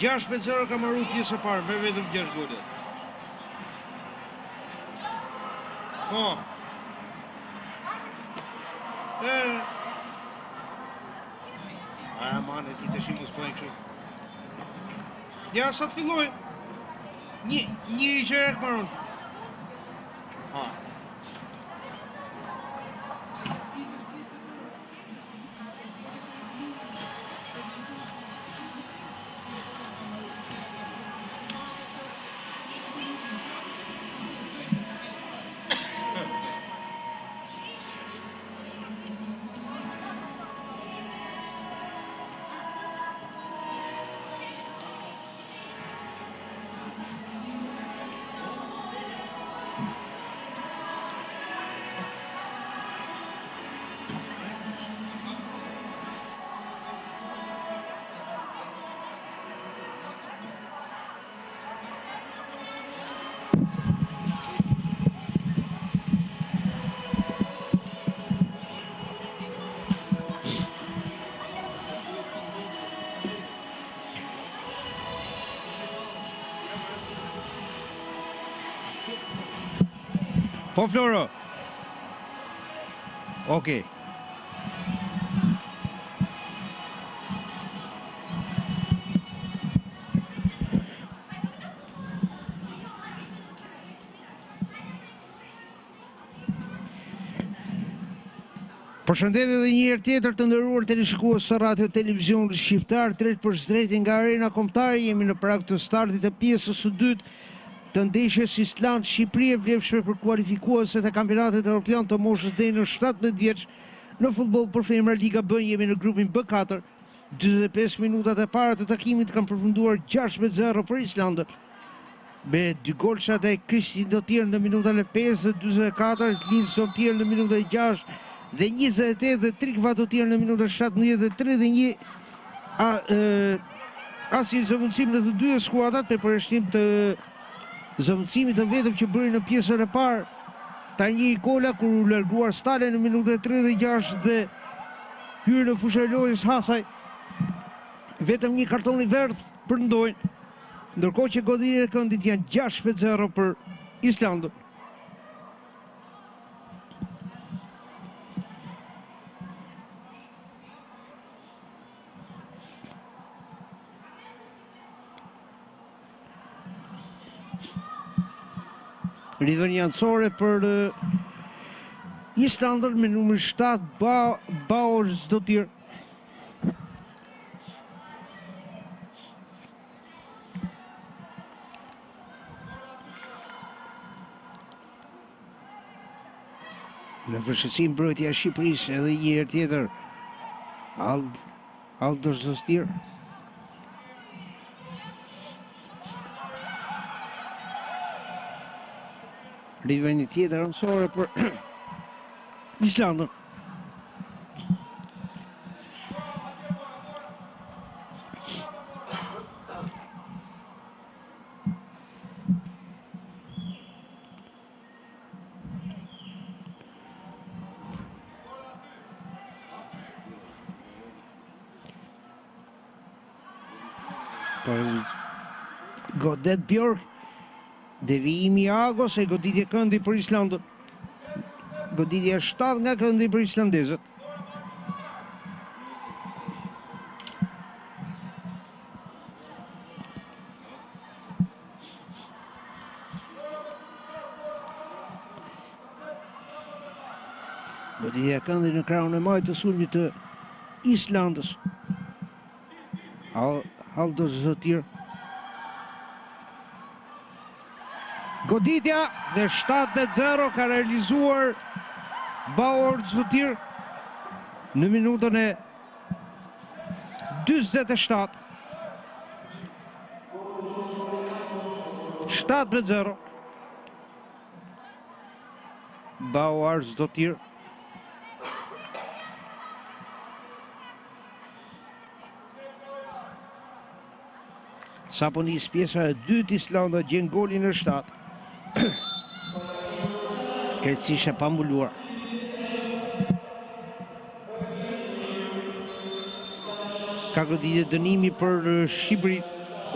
6-0 ka marrë pjesë e parë, me vetëm 6 gole. Po. Mane, ti të shimë s'po e kështu. Ja, sa të filloj. Një i qerek maron. Ha. Po Floro. Okej. Përshëndetje edhe një herë tjetër të nderuar teleshikues së Radio Televizion Shqiptar, drejt për drejt nga Arena Kombëtare. Jemi në prag të startit të pjesës së dytë të ndeshjes Island-Shqipëri e vlefshme për kualifikueset e kampionatit evropian të moshës deri në 17 vjeç në futboll për femra Liga B. Jemi në grupin B4. 45 minutat e para të takimit kanë përfunduar 6-0 për Islandën. Me 2 golsha të Kristin Dotir në minutën e 5 dhe 44, Linson Tier në minutën e 6 dhe 28 dhe Trikva Dotir në minutën e 17 dhe 31. Asnjë zëvendësim në të dy skuadrat me përjashtim të zëvendësimit të vetëm që bëri në pjesën e parë Tanjiri Kola, kur u larguar Stale në minutën e 36 dhe hyrë në fushën e lojës Hasaj. Vetëm një karton i verdh përndojnë, ndërkohë që goditjet e këndit janë 6-0 për Islandën. Rivën janësore për Islandën me numër 7 Bauer Zdotir. Në vëshësim mbrojtja e Shqipërisë edhe një herë tjetër Aldo Zdotir. Rivën një tjetër anësore për Islandën. Godet Bjork, devijimi Agos e goditje këndi për Islandën. Goditje 7 nga këndi për islandezët. Goditje këndi në krahun e majtë të sulmit të Islandës. Aldo Zotir. Goditja dhe 7-0 ka realizuar Bauer Zotir në minutën e 47. 7-0. Bauer Zotir. Sa po nis pjesa e dytë, Islanda gjen golin e 7. Krejtësisht e pambuluar. Ka goditje dënimi për Shqipëri,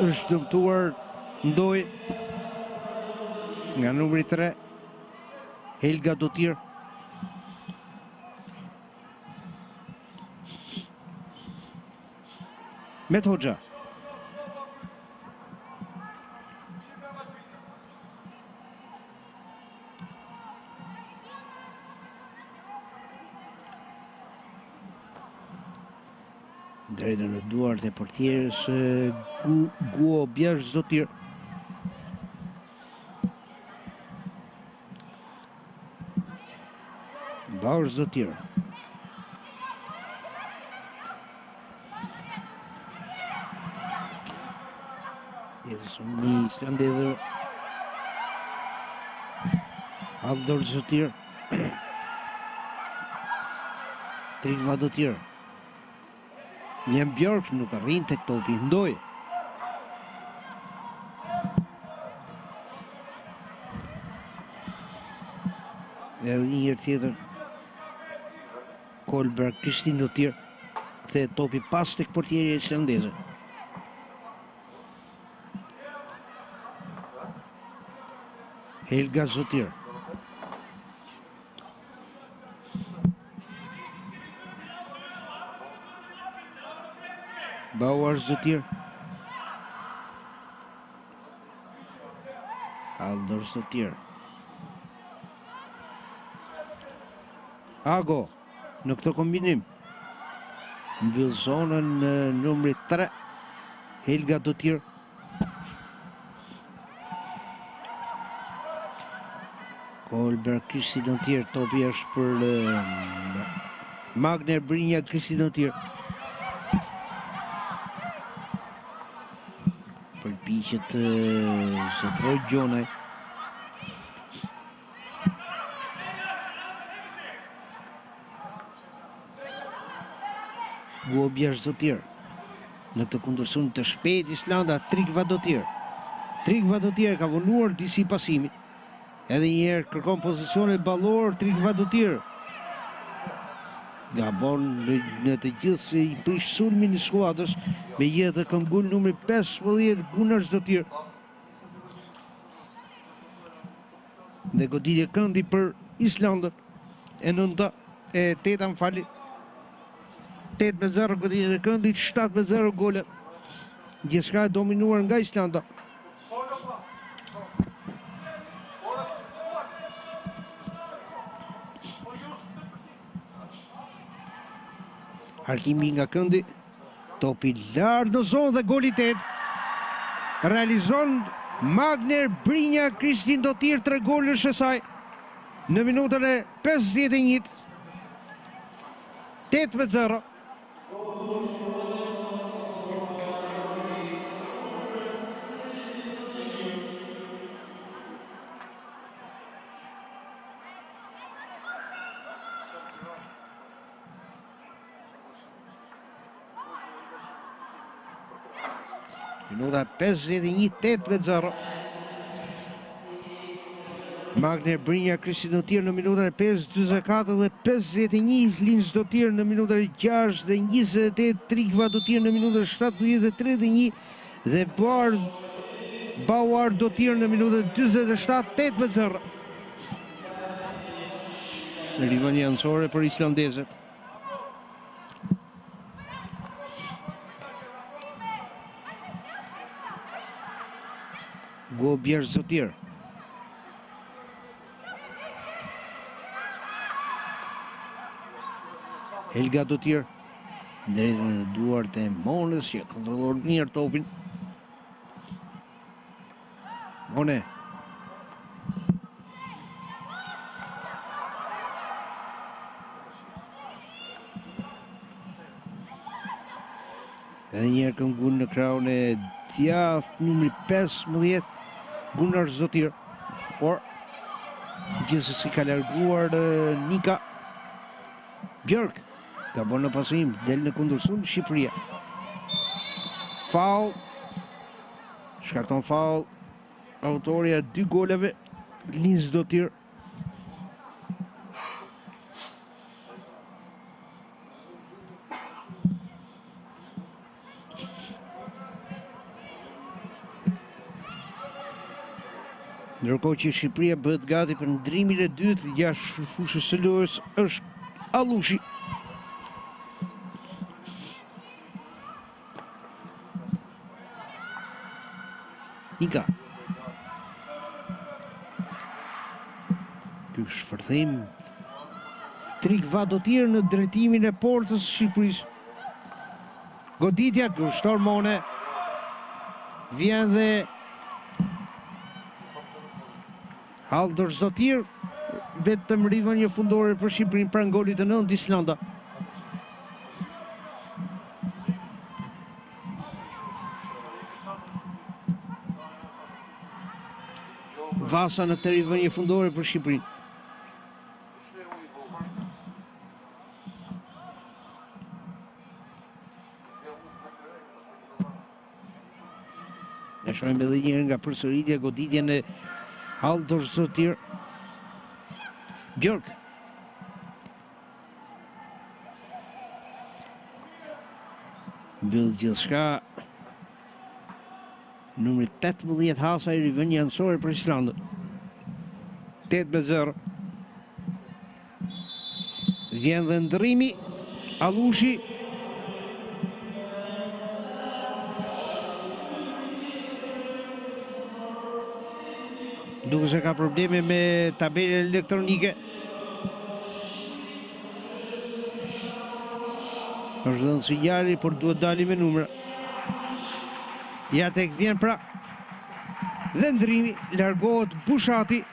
është dëmtuar Ndoj nga numri 3 Helga Dotir. Met Hoxha. Drejtën në duart e portierës Guo Bjash Zotir. Bauer Zotir. Një islandezër. Haldor Zotir. Trigva Dotir. Jem Björk nuk arrin tek topi Ndoj. Edhe një herë tjetër Kolberg Kristin Dotir kthehet topi pas tek portieria islandeze. Helga Zotir. Bauer Zotir. Haldor Zotir. Ago në këtë kombinim mbyll zonën numri 3 Helga Dotir. Kolberg Kristi Dotir, topi është për Magner Brinja Kristi Dotir. Përpiqet Zotroj Gjonaj. Guo Bjash Zotir. Në të kundërshtuar të shpejt Islanda Trigva Dotir. Trigva Dotir ka vonuar disi pasimi. Edhe një herë kërkon pozicione ballor Trigva Dotir. Gabon në të gjithë i prish sulmin e skuadrës me jetë këmbgul numri 15 Gunnar Zotir. Dhe goditje këndi për Islandën e 8 më fali. 8-0 goditje këndit, 7-0 gole. Gjithçka e dominuar nga Islanda. Harkimi nga këndi, topi lartë në zonë dhe goli 8. Realizon Magner Brinja Kristin Dotir 3 golësh e saj në minutën e 51. 8-0. Minuta 51, 8-0. Magner Brinja Kristi Dotir në minutën e 5-24 dhe 51, Lins Dotir në minutën e 6 dhe 28, Trigva Dotir në minutën e 70 dhe 31 dhe Bauer Dotir në minutën e 27, 8-0. Në rivani anësore për islandezët. Guo Bjash Zotir. Helga Dotir. Drejtën në duart e Monës që kontrollon mirë topin. Mone. Edhe njerë këmbgul në krahun e djathtë numri 15 Gunnar Zotir, por gjithsesi ka larguar Nika Björk. Gabon në pasim, del në kundërshtim Shqipëria. Faul. Shkakton faul autoria 2 goleve Lins Dotir. Ndërkohë që Shqipëria bëhet gati për ndrimin e dytë jashtë fushës së lojës është Allushi. Nika. Ky shpërthim Trik Vadotir në drejtimin e portës së Shqipërisë. Goditja kushton Mone. Vjen dhe Haldor Zotir, vetëm rivënie fundore për Shqipërinë pranë golit të 9 Islanda. Vasa në këtë rivënie fundore për Shqipërinë. Ne shohim edhe një herë nga përsëritja goditjen e Haldor Zotir. Björk. Mbyll gjithçka. Numri 18 Hasa i rivënie anësore për Islandën. 8-0. Vjen dhe ndrrimi. Allushi. Duke se ka probleme me tabelën elektronike. Është dhënë sinjali, por duhet dali me numra. Ja tek vjen pra. Dhe ndrimi, largohet Bushati.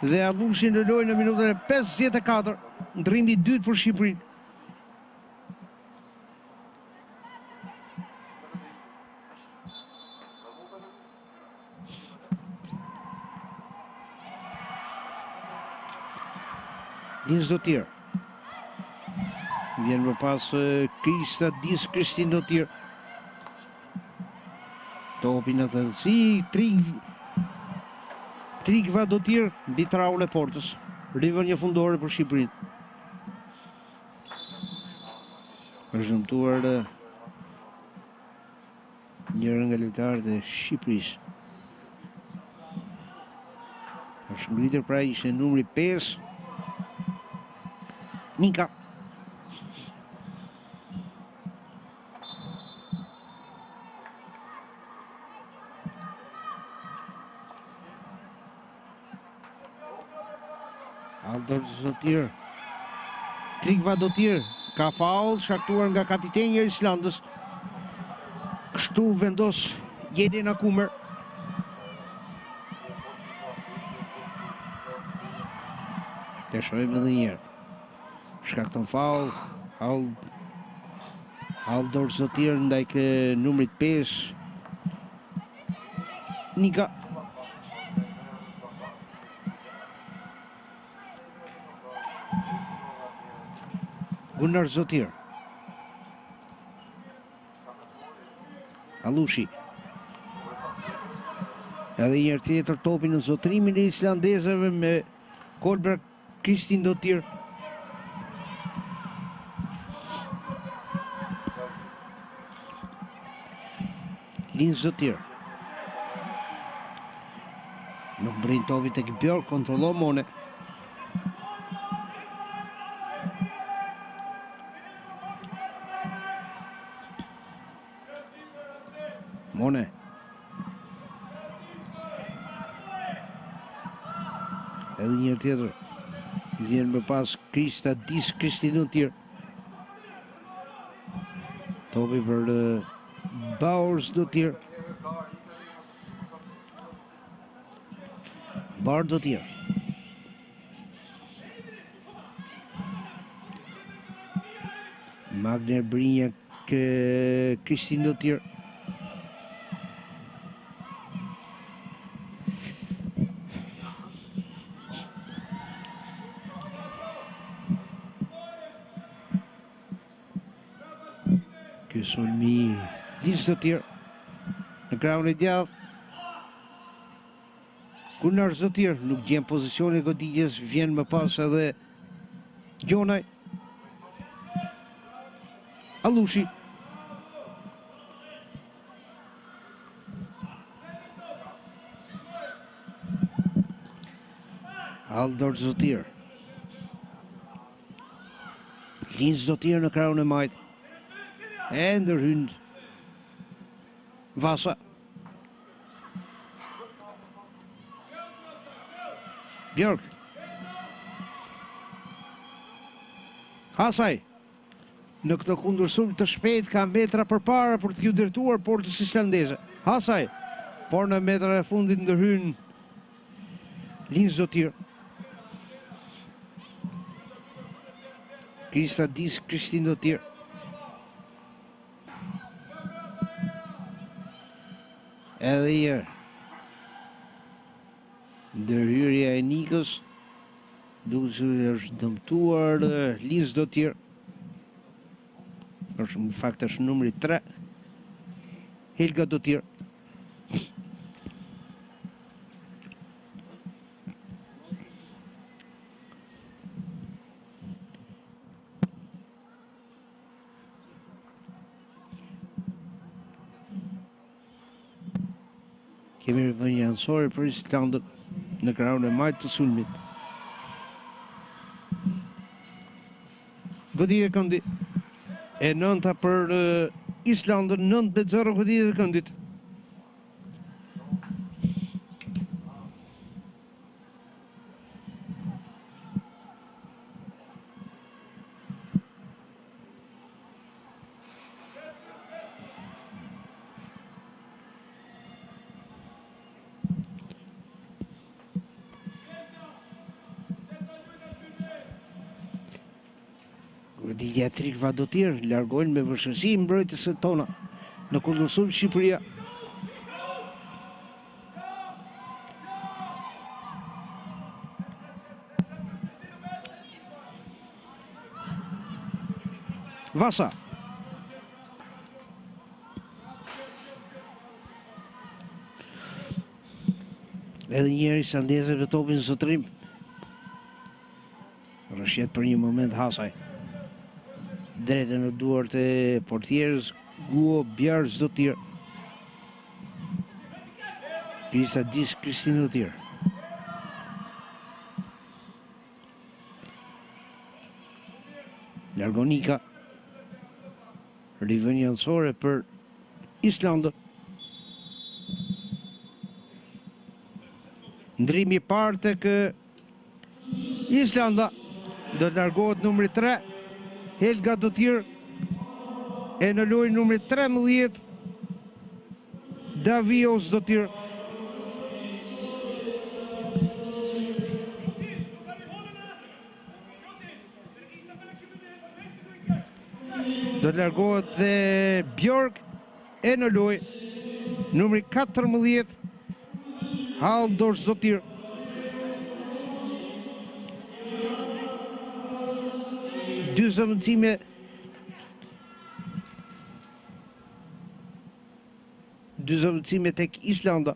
Dhe Allushi në lojë në minutën e 54. Ndrimi i dytë për Shqipërinë. Zotir. Vjen më pas Krista Kristin Zotir. Topi në thellësi, Trik Vadotir mbi traullin e portës. Rivënie fundore për Shqipërinë. Është dëmtuar njëra nga lojtarët e Shqipërisë. Është ngritur pra ishte numri 5. Nika. Haldor Zotir. Trik Vadotir ka faul shkaktuar nga kapiteni i Islandës. Kështu vendos Jelena Kumer. Të shohim edhe një herë. Shkakton faul Haldor Zotir ndaj numrit 5 Nika. Gunnar Zotir. Allushi. Edhe një herë tjetër topi në zotrimin e islandezëve me Kolberg Kristin Zotir. Zotir. Nuk mbrin topi tek Björk, kontrollon Mone. Mone. Edhe një herë tjetër. Vjen më pas Krista Kristin Zotir. Topi për Bauers Zotir. Bard Zotir. Magner Brinja Kristin Zotir. Ky sulmi Zotir në krahun e djathtë. Gunnar Zotir nuk gjen pozicionin e goditjes, vjen më pas edhe Gjonaj. Allushi. Haldor Zotir. Lins Zotir në krahun e majt. E ndërhyn Vasa. Björk. Hasaj. Në këtë kundërshtim të shpejt ka metra përpara për të kundërtuar portës islandeze. Hasaj. Por në metrat e fundit ndërhyn Lins Zotir. Kristin Zotir. Edhe herë. Ndërhyrja e Nikës. Duke se është dëmtuar Lins Zotir. Në fakt është numri 3. Helga Zotir. Kemi rivënjë ansore për Islandën në krahun e majt të sulmit. Goditje këndi. E 9 për Islandën, 9-0 goditje të këndit. Goditja Trik Vadotir largojnë me vështirësi mbrojtës e tona në kundërshtim Shqipëria. Vasa. Edhe njëri islandezëve me topin zotrim. Rëshjet për një moment Hasaj. Drejtë në duart e portierës Guo Bjarë Zotir. Kristin Zotir. Largonika. Rivënjë ansore për Islandën. Ndrimi parë tek Islanda. Do të largohet numri 3. Helga Zotir. E në lojë numri 13 Davios Zotir. Do të largohet dhe Björk. E në lojë numri 14 Haldor Zotir. Dy zëvendësime tek Islanda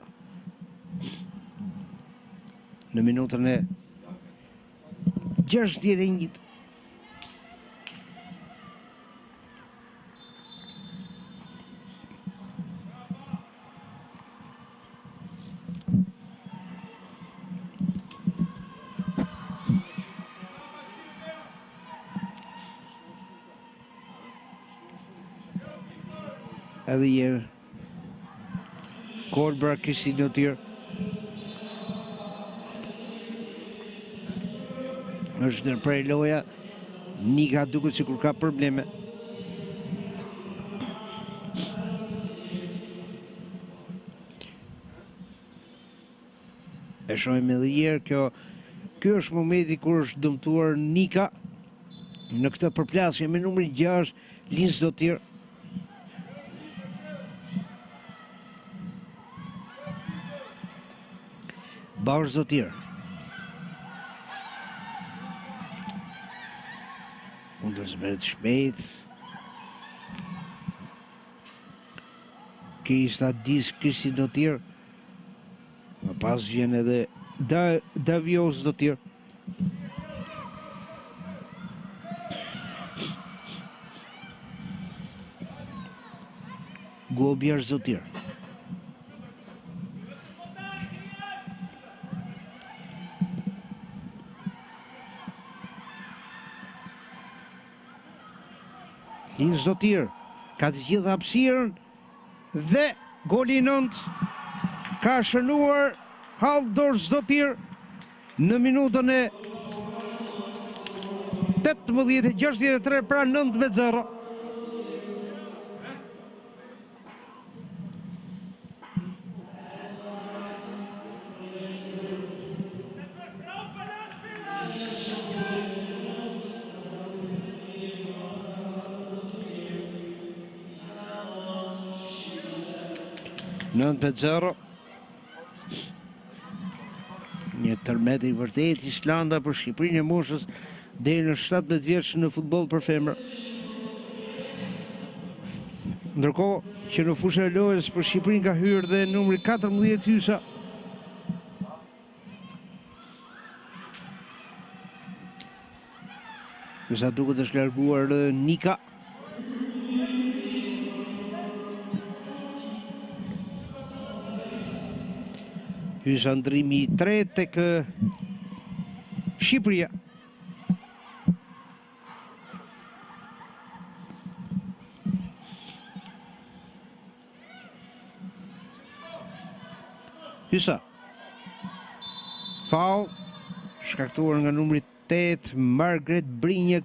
në minutën e 61. Edhe herë Kolbra Kristin Zotir. Është ndërprej loja. Nika duket sikur ka probleme. E shohim edhe herë ky është momenti kur është dëmtuar Nika në këtë përplasje me numrin 6 Lins Zotir. Bauer Zotir. Unë zbret shpejt. Kristin Zotir. Më pas vjen edhe Davios Zotir. Guobjar Zotir. Linë Zdotir ka të gjithë hapësirën dhe goli 9 ka shënuar Haldor Zdotir në minutën e 18:63 pra 9-0. Një tërmet i vërtet Islanda për Shqipërinë e moshës deri në 17 vjeç në futboll për femra. Ndërkohë që në fushën e lojës për Shqipërinë ka hyrë dhe numri 14 Hysa. Hysa duket është larguar Nika. Hysa ndrimi i 3 tek Shqipëria. Hysa. Faul shkaktuar nga numri 8 Margaret Brinja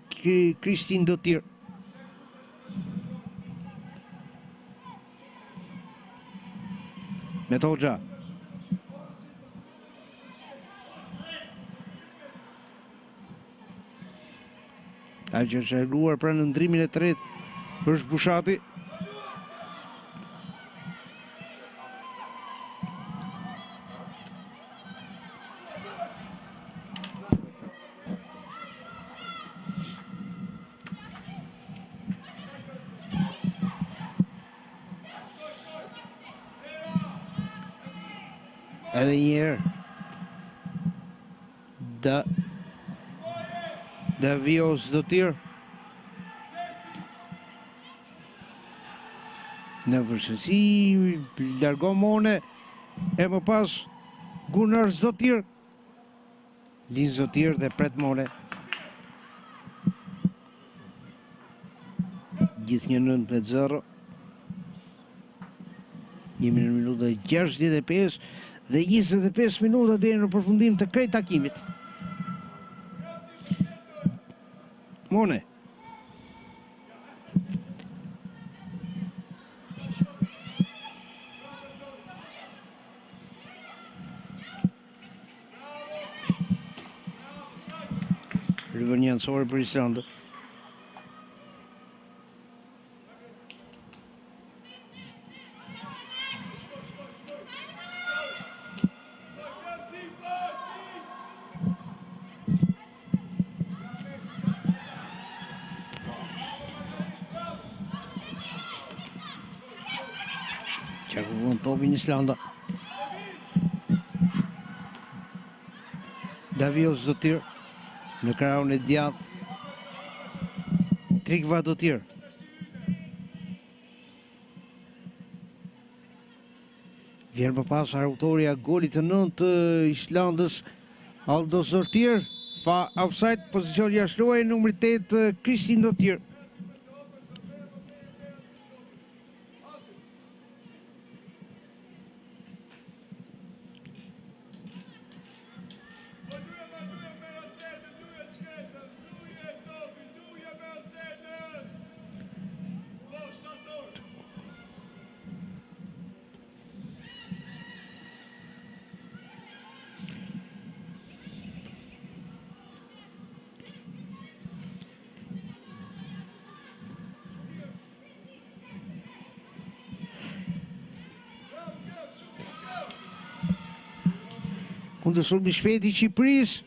Kristin Dotir. Metogja. Që është luar pra në ndrimin e 3 është Bushati. Edhe njerë Davio Zdotir në vërshësi largon Mone e më pas Gunnar Zdotir, Lin Zdotir dhe pret Mone. Gjithë një 9-0. Jemi në minuta 65 dhe 25 minuta deri në përfundim të këtij takimit. Mone. Rivërnjë ansore për Islandë. Qarkullon topin Islanda. Davio Zdotir në krahun e djathtë. Trikva Dotir. Vjen më pas autoria golit të 9 të Islandës, Aldo Zdotir, fa offside, pozicion jashtëluaj numri 8 Kristin Dotir. Kundër sulmi shpejt i Shqipërisë.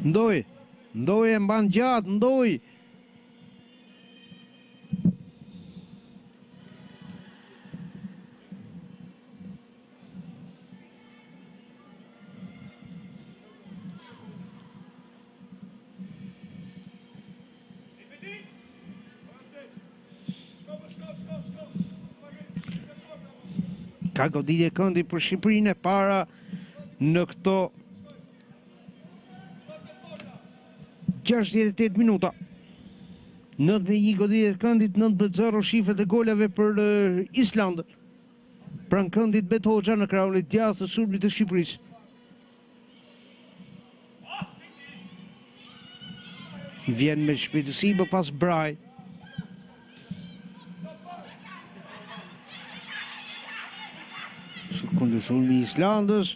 Ndoj e mban gjatë, Ndoj. Ka goditje këndi për Shqipërinë e para në këto 68 minuta. 9-1 goditje të këndit, 9-0 shifrat e golave për Islandën. Pranë këndit Bet Hoxha në krahun e djathtë të sulmit të Shqipërisë. Vjen me shpejtësi më pas Braj. Sekundë sulmi i Islandës.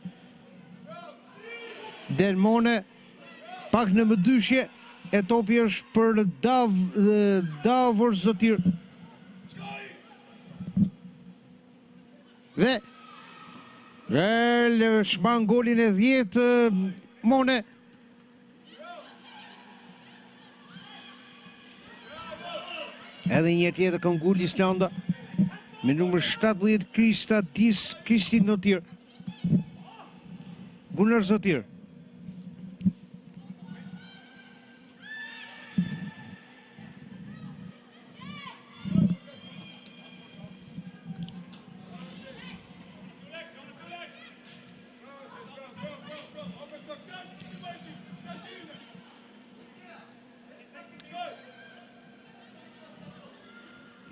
Delmone pak në mëdyshje. E topi është për Davor Zotir. Dhe shman golin e 10 Mone. Edhe një tjetër këngul Islanda me numër 17 Kristin Notir. Gunnar Zotir.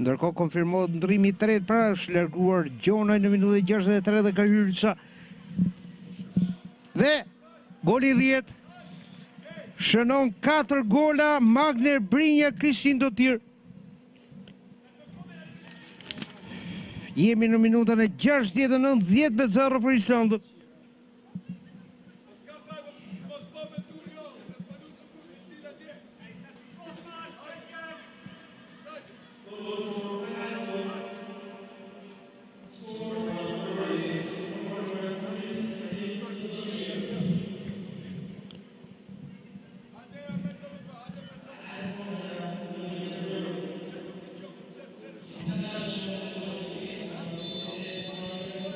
Ndërkohë konfirmohet ndrimi i tretë pra është larguar Gjonaj në minutën e 63 dhe ka hyrë Ca. Dhe goli 10 shënon 4 gola Magner Brinja Kristin Dotir. Jemi në minutën e 69, 10-0 për Islandën.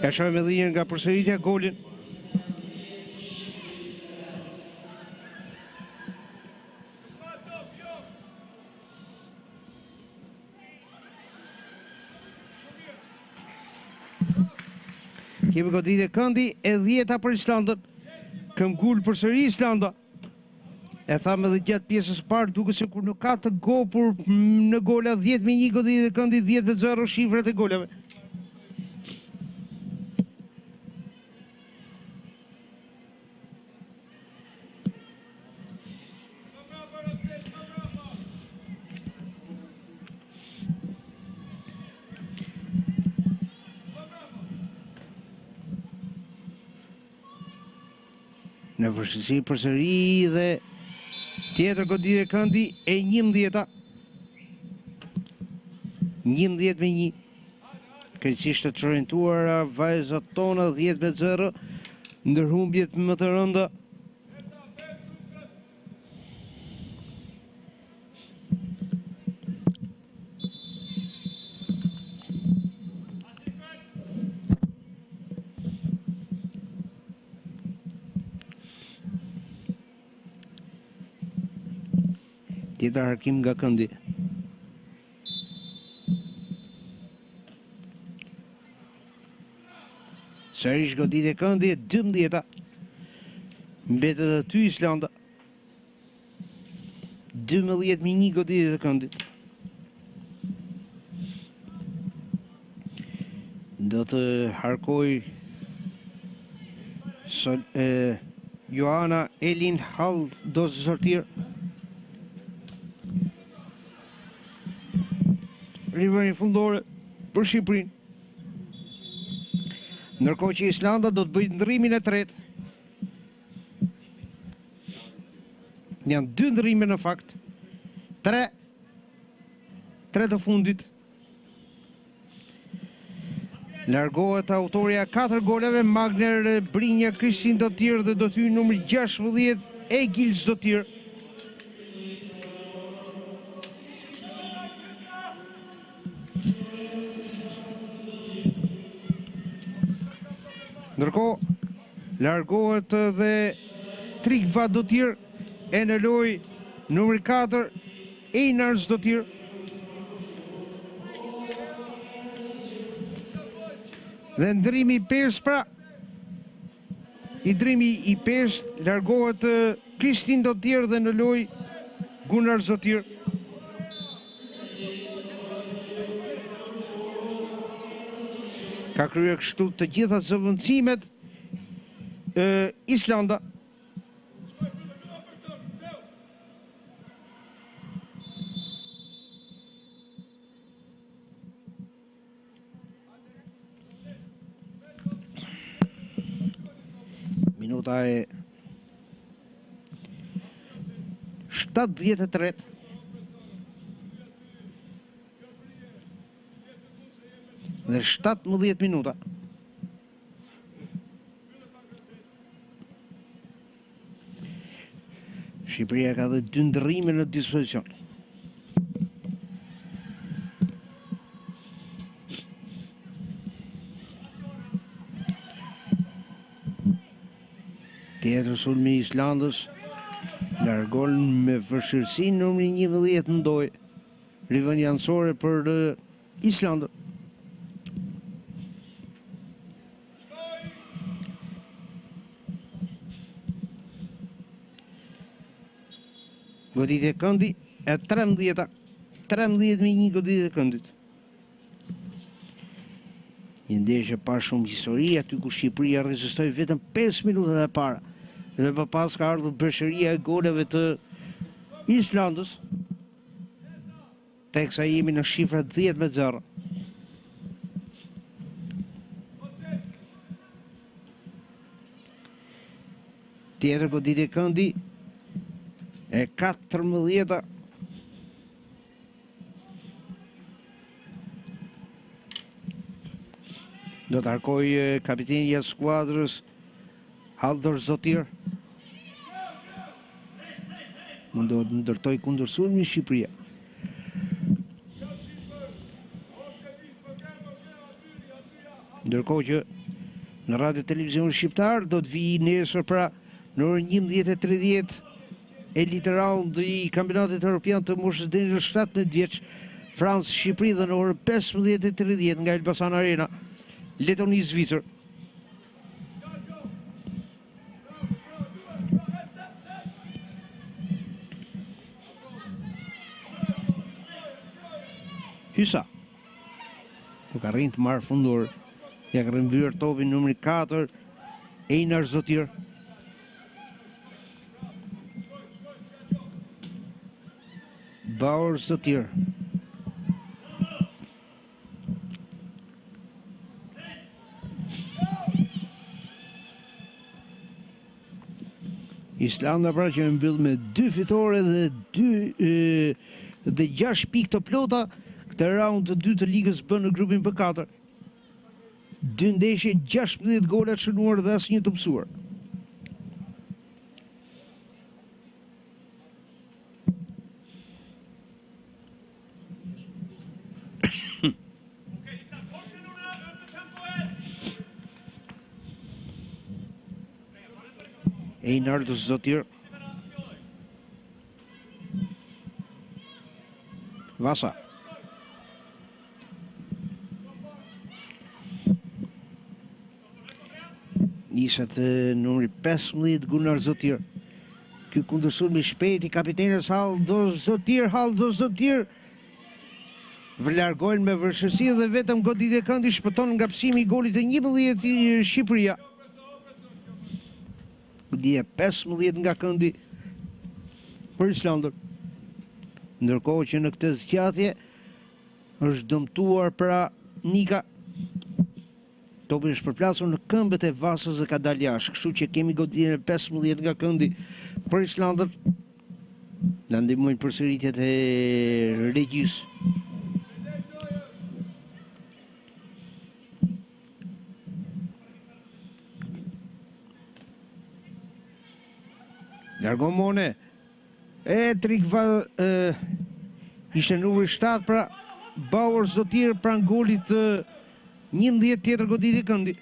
E shohim edhe një nga përsëritja golin. Kemi goditje këndi e 10 për Islandën. Këmbgul përsëri Islanda. E thamë edhe gjatë pjesës parë duke se kur nuk ka të gopur në gola 10-1 goditje këndi 10-0 shifrat e golave. Në vështirësi përsëri dhe tjetër goditje këndi e 11-a. 11-1. Krejtësisht të çorientuara vajzat tona 10-0, ndërhumbjet më të rënda. Tjetër harkim nga këndi. Sërish goditje këndi e 12-a. Mbetet aty Islanda. 12-1 goditje të këndit. Do të harkoj Joana Elin Hall do të sortir. Rivërin fundore për Shqipërinë. Ndërkohë që Islanda do të bëjë ndrrimin e tretë. Janë 2 ndrrime në fakt. 3 të fundit. Largohet autoria 4 goleve Magner Brinja Kristin Dotir dhe do të hyjë numri 16 Egil Dotir. Ndërkohë, largohet dhe Trigva Dotir e në loj numri 4 Einars Dotir. Dhe ndrimi i 5 pra, i ndrimi i 5 largohet Kristin Dotir dhe në loj Gunnar Zotir. Ka kryer kështu të gjitha zëvendësimet Islanda. Minuta e 73. Dhe 17 minuta. Shqipëria ka dhe 2 ndërrime në dispozicion. Tjetër sulmi i Islandës largon me vështirësi numri 11 në dojë. Rivënia anësore për Islandën. Goditje këndi e 13-a. 13-1 goditje këndit. Një ndeshje pa shumë histori, aty ku Shqipëria rezistoi vetëm 5 minutat e para. Dhe më pas ka ardhur breshëria e goleve të Islandës. Teksa jemi në shifra 10-0. Tjetër goditje këndi e 14-a. Do të arkoj kapiteni i skuadrës Haldor Zotir. Mundohet të ndërtoj kundër sulmi Shqipëria. Ndërkohë që në radio televizion shqiptar do të vijë nesër pra në orën 11:30 Elite Round i kampionatit evropian të moshës deri në 17 vjeç, Francë-Shqipëri, dhe në orën 15:30 nga Elbasan Arena, Letoni-Zvicër. Hysa nuk arrin të marrë fundor. Ja ka rëmbyer topin numri 4 Einar Zotir. Bauer Zotir. Islanda pra që mbyll me 2 fitore dhe 6 pikë të plota këtë raund të 2 të ligës B në grupin B4. 2 ndeshje, 16 gola të shënuar dhe asnjë të mësuar. Einar Zotir. Vasa. Niset numri 15 Gunnar Zotir. Ky kundërsulm i shpejt i kapitenës Haldor Zotir vëlargojnë me vështirësi dhe vetëm goditje këndi shpëton nga psimi i golit të 11 i Shqipëria. Goditje 15 nga këndi për Islandën. Ndërkohë që në këtë zgjatje është dëmtuar pra Nika. Topi është përplasur në këmbët e Vasës dhe ka dalë jashtë, kështu që kemi goditjen e 15 nga këndi për Islandën. Na ndihmojnë përsëritjet e regjis. Largon Mone. Ishte numri 7 pra Bauer Zotir pranë golit 11 tjetër goditje këndi.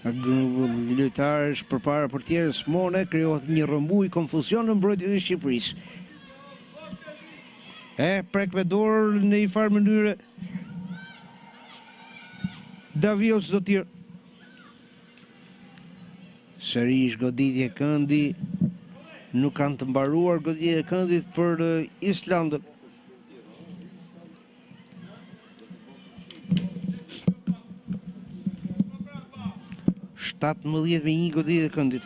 Lojtarësh përpara portierës Mone, krijohet një rrëmuj konfuzion në mbrojtjen e Shqipërisë. Prek me dorë në një farë mënyre Davio Zdotir. Sërish goditje këndi, nuk kanë të mbaruar goditje këndit për Islandën. Shtatë 11-1 goditje këndit.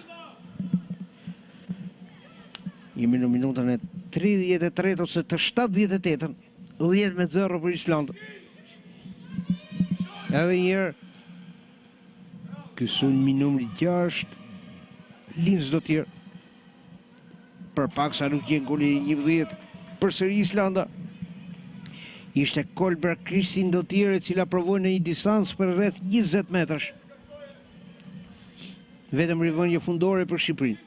Jemi në minutën e 33 ose të 78-ën, 10-0 për Islandën. Edhe njerë, kësun mi numri 6, Lin Zdotir. Për pak sa nuk jenë goli 11 për sëri Islanda. Ishte Kolberg Kristin Zdotir e cila provoj në një distancë për rreth 20 metrash. Vetëm rivënje fundore për Shqipërinë.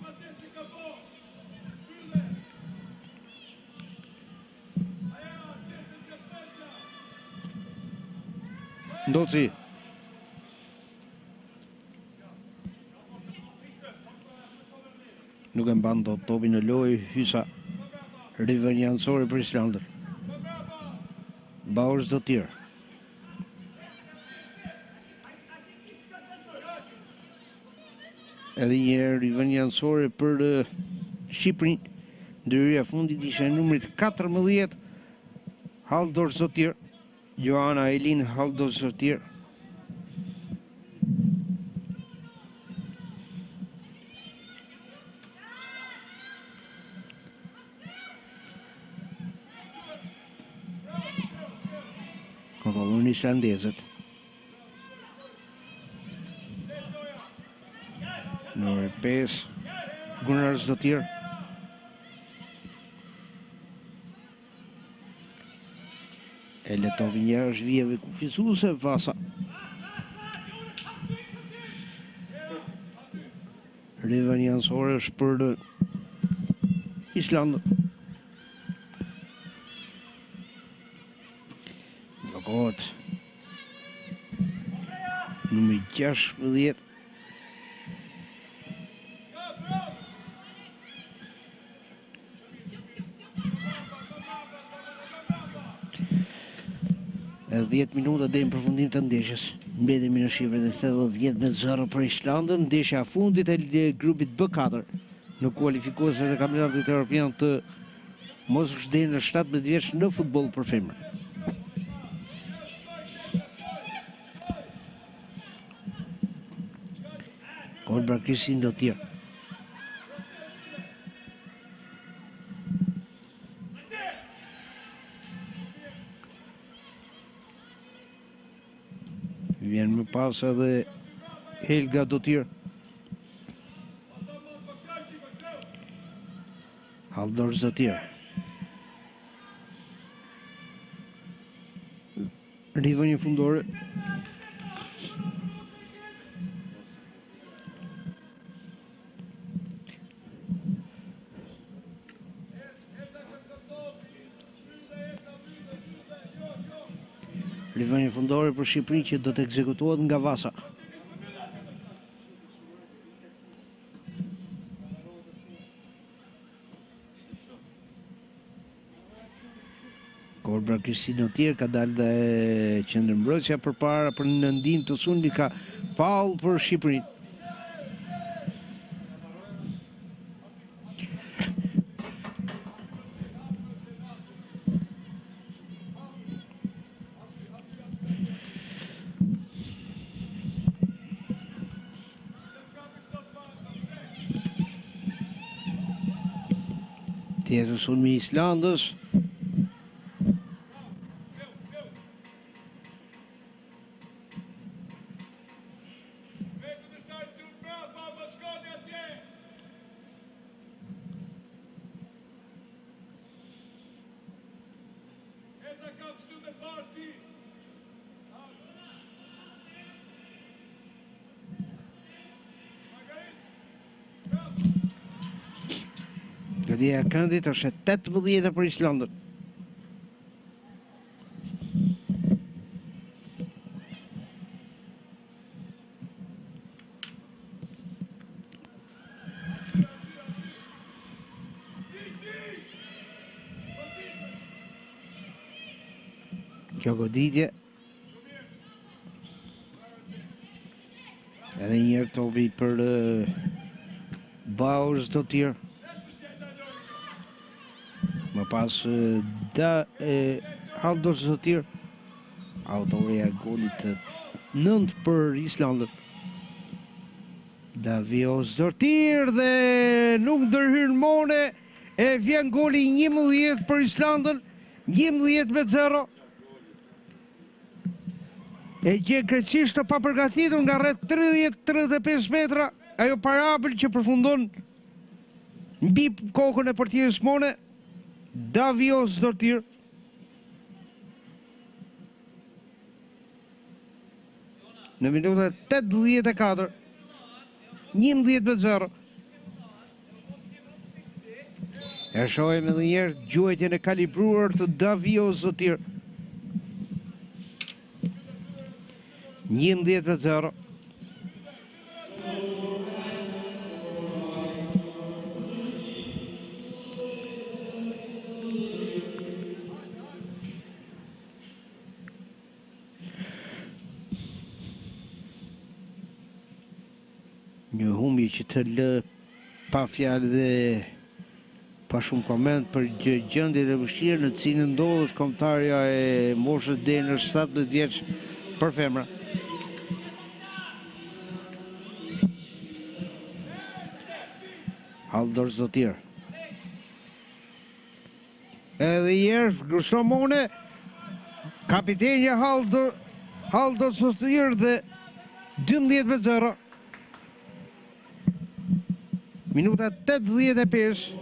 Ndoci. Nuk e mban dot topin në lojë, hysa rivënje anësore për Islandën. Bauer Zdotir. Edhe një rivënje anësore për Shqipërinë. Ndërhyrja fundit ishte numrit 14, Haldor Zdotir. Joana Elin Haldor Zdotir. Kontrollon islandezët. Numër 5, Gunnar Zdotir. E letovi njerë është vjeve kufizuse Vasa. Rivën janësore është për Islandën. Blokohet. Numër 16. E 10 minuta deri në përfundim të ndeshjes. Mbetemi në shifrën e 10-0 për Islandën, ndeshja e fundit e grupit B4 në kualifikuesit e kampionatit evropian të moshës deri në 17 vjeç në futboll për femra. Kolberg Kristin Zdotir. Vjen më pas edhe Helga Zdotir. Haldor Zdotir. Rivënje fundore. Rivënje fundore për Shqipërinë që do të ekzekutohet nga Vasa. Kolberg Kristin Zdotir ka dalë dhe qendërmbrojtësja përpara për në ndim të sulmit ka faull për Shqipërinë. Tjetër sulmi i Islandës. Goditja e këndit është 18 për Islandën. Kjo goditje. Edhe njërë topi për Bauer Zdotir. Më pas Haldor Zdotir. Autoria e golit 9 për Islandën. Davio Zdotir dhe nuk ndërhyn Mone. E vjen goli 11 për Islandën. 11-0. E gjen krejtësisht të papërgatitur nga rreth 30-35 metra. Ajo parabël që përfundon mbi kokën e portierit Mone. Davio Zdotir. Në minutën 84. 11-0. E shohim edhe njerë gjuajtjen e kalibruar të Davio Zdotir. 11-0. Një humbi që të lë pa fjalë dhe pa shumë koment për gjendjen e vështirë në cilën ndodhet kombëtarja e moshës deri në 17 vjeç për femra. Haldor Zdotir. Edhe njerë Gustavo Mone, kapitenja Haldor Zdotir dhe 12-0. Minuta 85.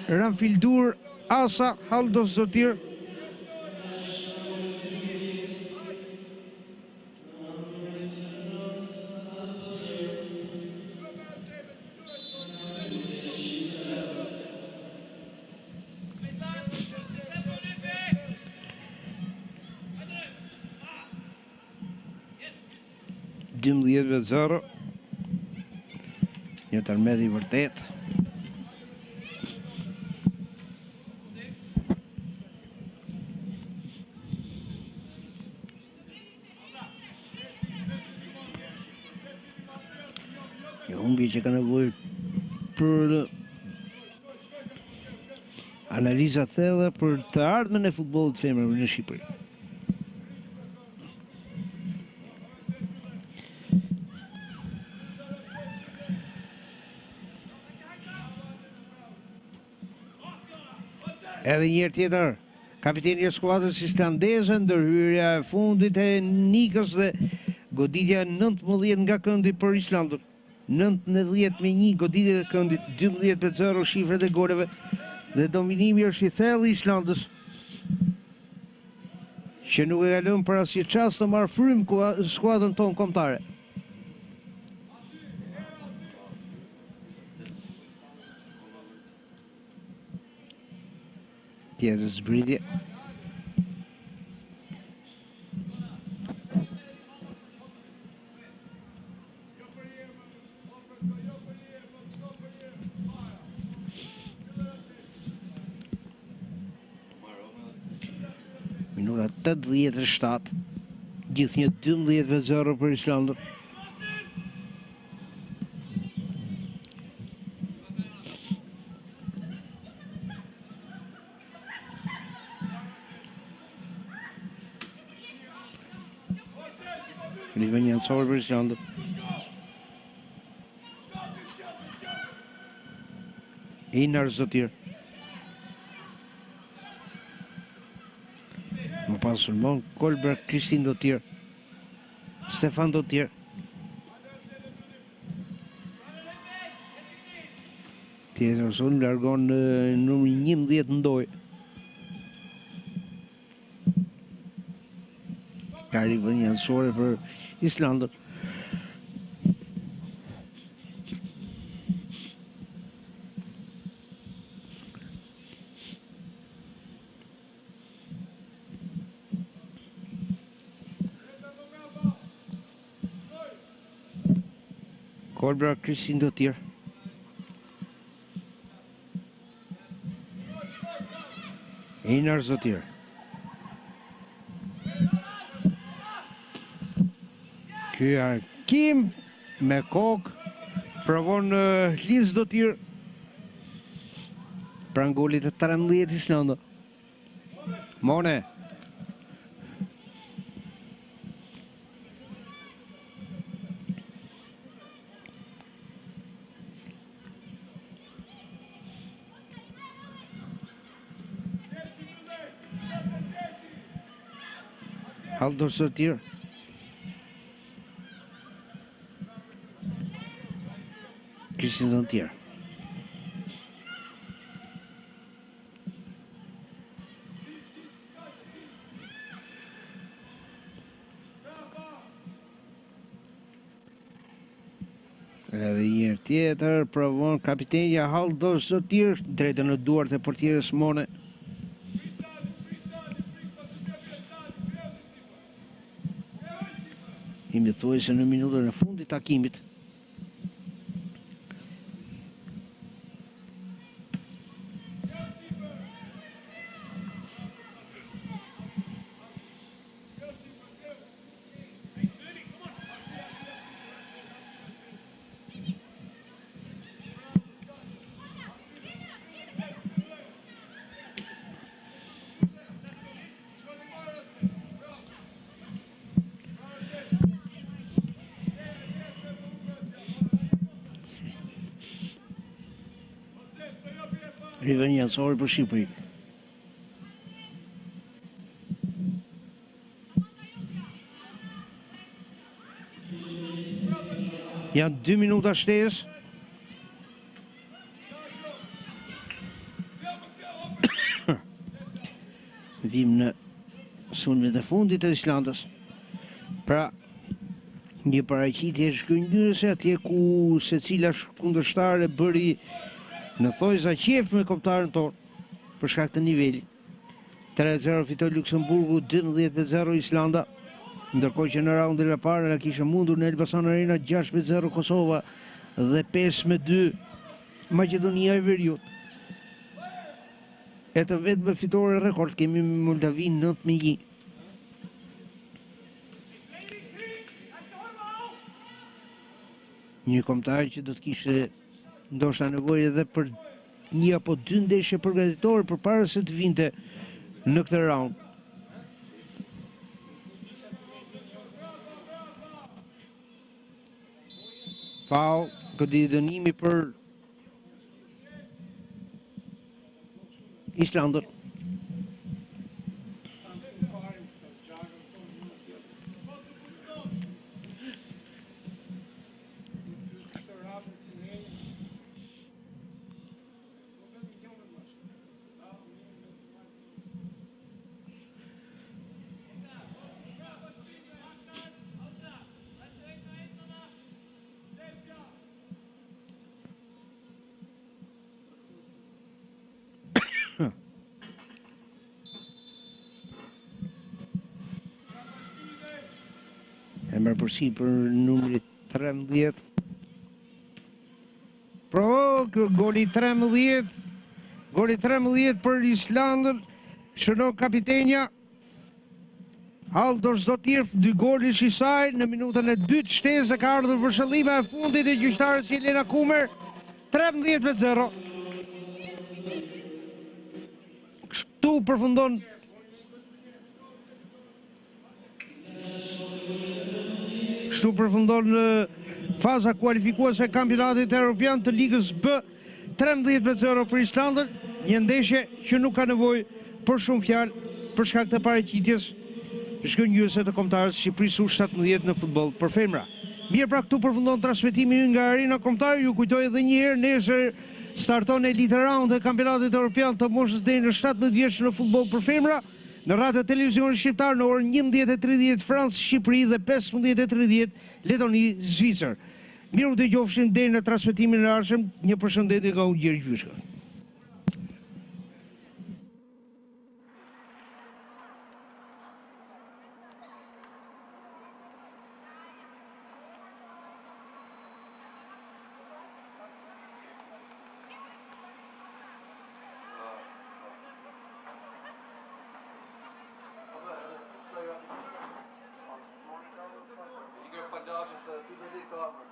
Ramfildur Asa Haldor Zdotir. Zero. Një tërmedhi vërtet. Një humbi që ka nevojë për analiza thella për të ardhmen e futbollit femër në Shqipëri. Edhe njërë tjetër, kapiteni e skuadrës islandeze, ndërhyrja e fundit e Nikës dhe goditja 19 nga këndi për Islandën. 19-1 goditja e këndit, 12-0 shifret e goleve dhe dominimi është i thellë i Islandës, që nuk e kalon për asnjë çast të marrë frymë skuadrën tonë kombëtare. Tjetër zbritje. Minuta 87. Gjithnjë 12-0 për Islandën. Rivënjë ansor për Islandën. Einar Zdotir. Më pas sulmon Kolberg Kristin Zdotir. Stefan Zdotir. Tjetër sulm largon numri 11 ndoj. Ka rivënjë ansore për Islandën. Kolbra Kristin Dotir. Einar Zotir. Ky Arkim me kokë provon Linz Dotir. Pra golit e 13 Islanda. Mone. Haldor Zotir. Kristin Dotir. Edhe një tjetër provon kapitenja Haldor Zotir, drejtën në duart e portierës Mone. Imi thuajse në minutën e fundit takimit. Riveniansori për Shqipëri. Janë 2 minuta shtesë. Vim në sulmet e fundit të Islandës. Pra, një paraqitje shkëngjyese atje ku secila kundërshtare bëri në thojza qef me koptarën tonë për shkak të nivelit. 3-0 fitoi Luksemburgu, 12-0 Islanda, ndërkohë që në raundin e parë na kishte mundur në Elbasan Arena 6-0 Kosova dhe 5-2 Maqedonia e Veriut. E të vetme fitore rekord kemi me Moldavin 9-1. Një kombëtar që do të kishte ndoshta nevojë edhe për 1 apo 2 ndeshje përgatitore përpara se të vinte në këtë raund. Faul, goditje dënimi për Islandën. Emër përsi për numrit 13. Pro, goli 13. Goli 13 për Islandën. Shënon kapitenja Haldor Zotir, 2 goli i saj në minutën e 2 shtesë ka ardhur vërshëllima e fundit e gjyqtarës Jelena Kumer. 13-0. Kështu përfundon faza kualifikuese e kampionatit evropian të Ligës B. 13-0 për Islandën, një ndeshje që nuk ka nevojë për shumë fjalë për shkak të paraqitjes shkëngjyese të kombëtarës Shqipërisë U17 në futboll për femra. Mirë, pra këtu përfundon transmetimi nga Arena Kombëtare. Ju kujtoj edhe një herë, nesër starton Elite Round e kampionatit evropian të moshës deri në 17 vjeç në futboll për femra. Në ratë televizionit shqiptar në orën 11:30 Francë, Shqipëri dhe 15:30 Letoni, Zvicër. Miru të gjofshin deri në transmetimin e ardhshëm. Një përshëndetje nga unë Gjergj Vyshka. që është ty deri kamër.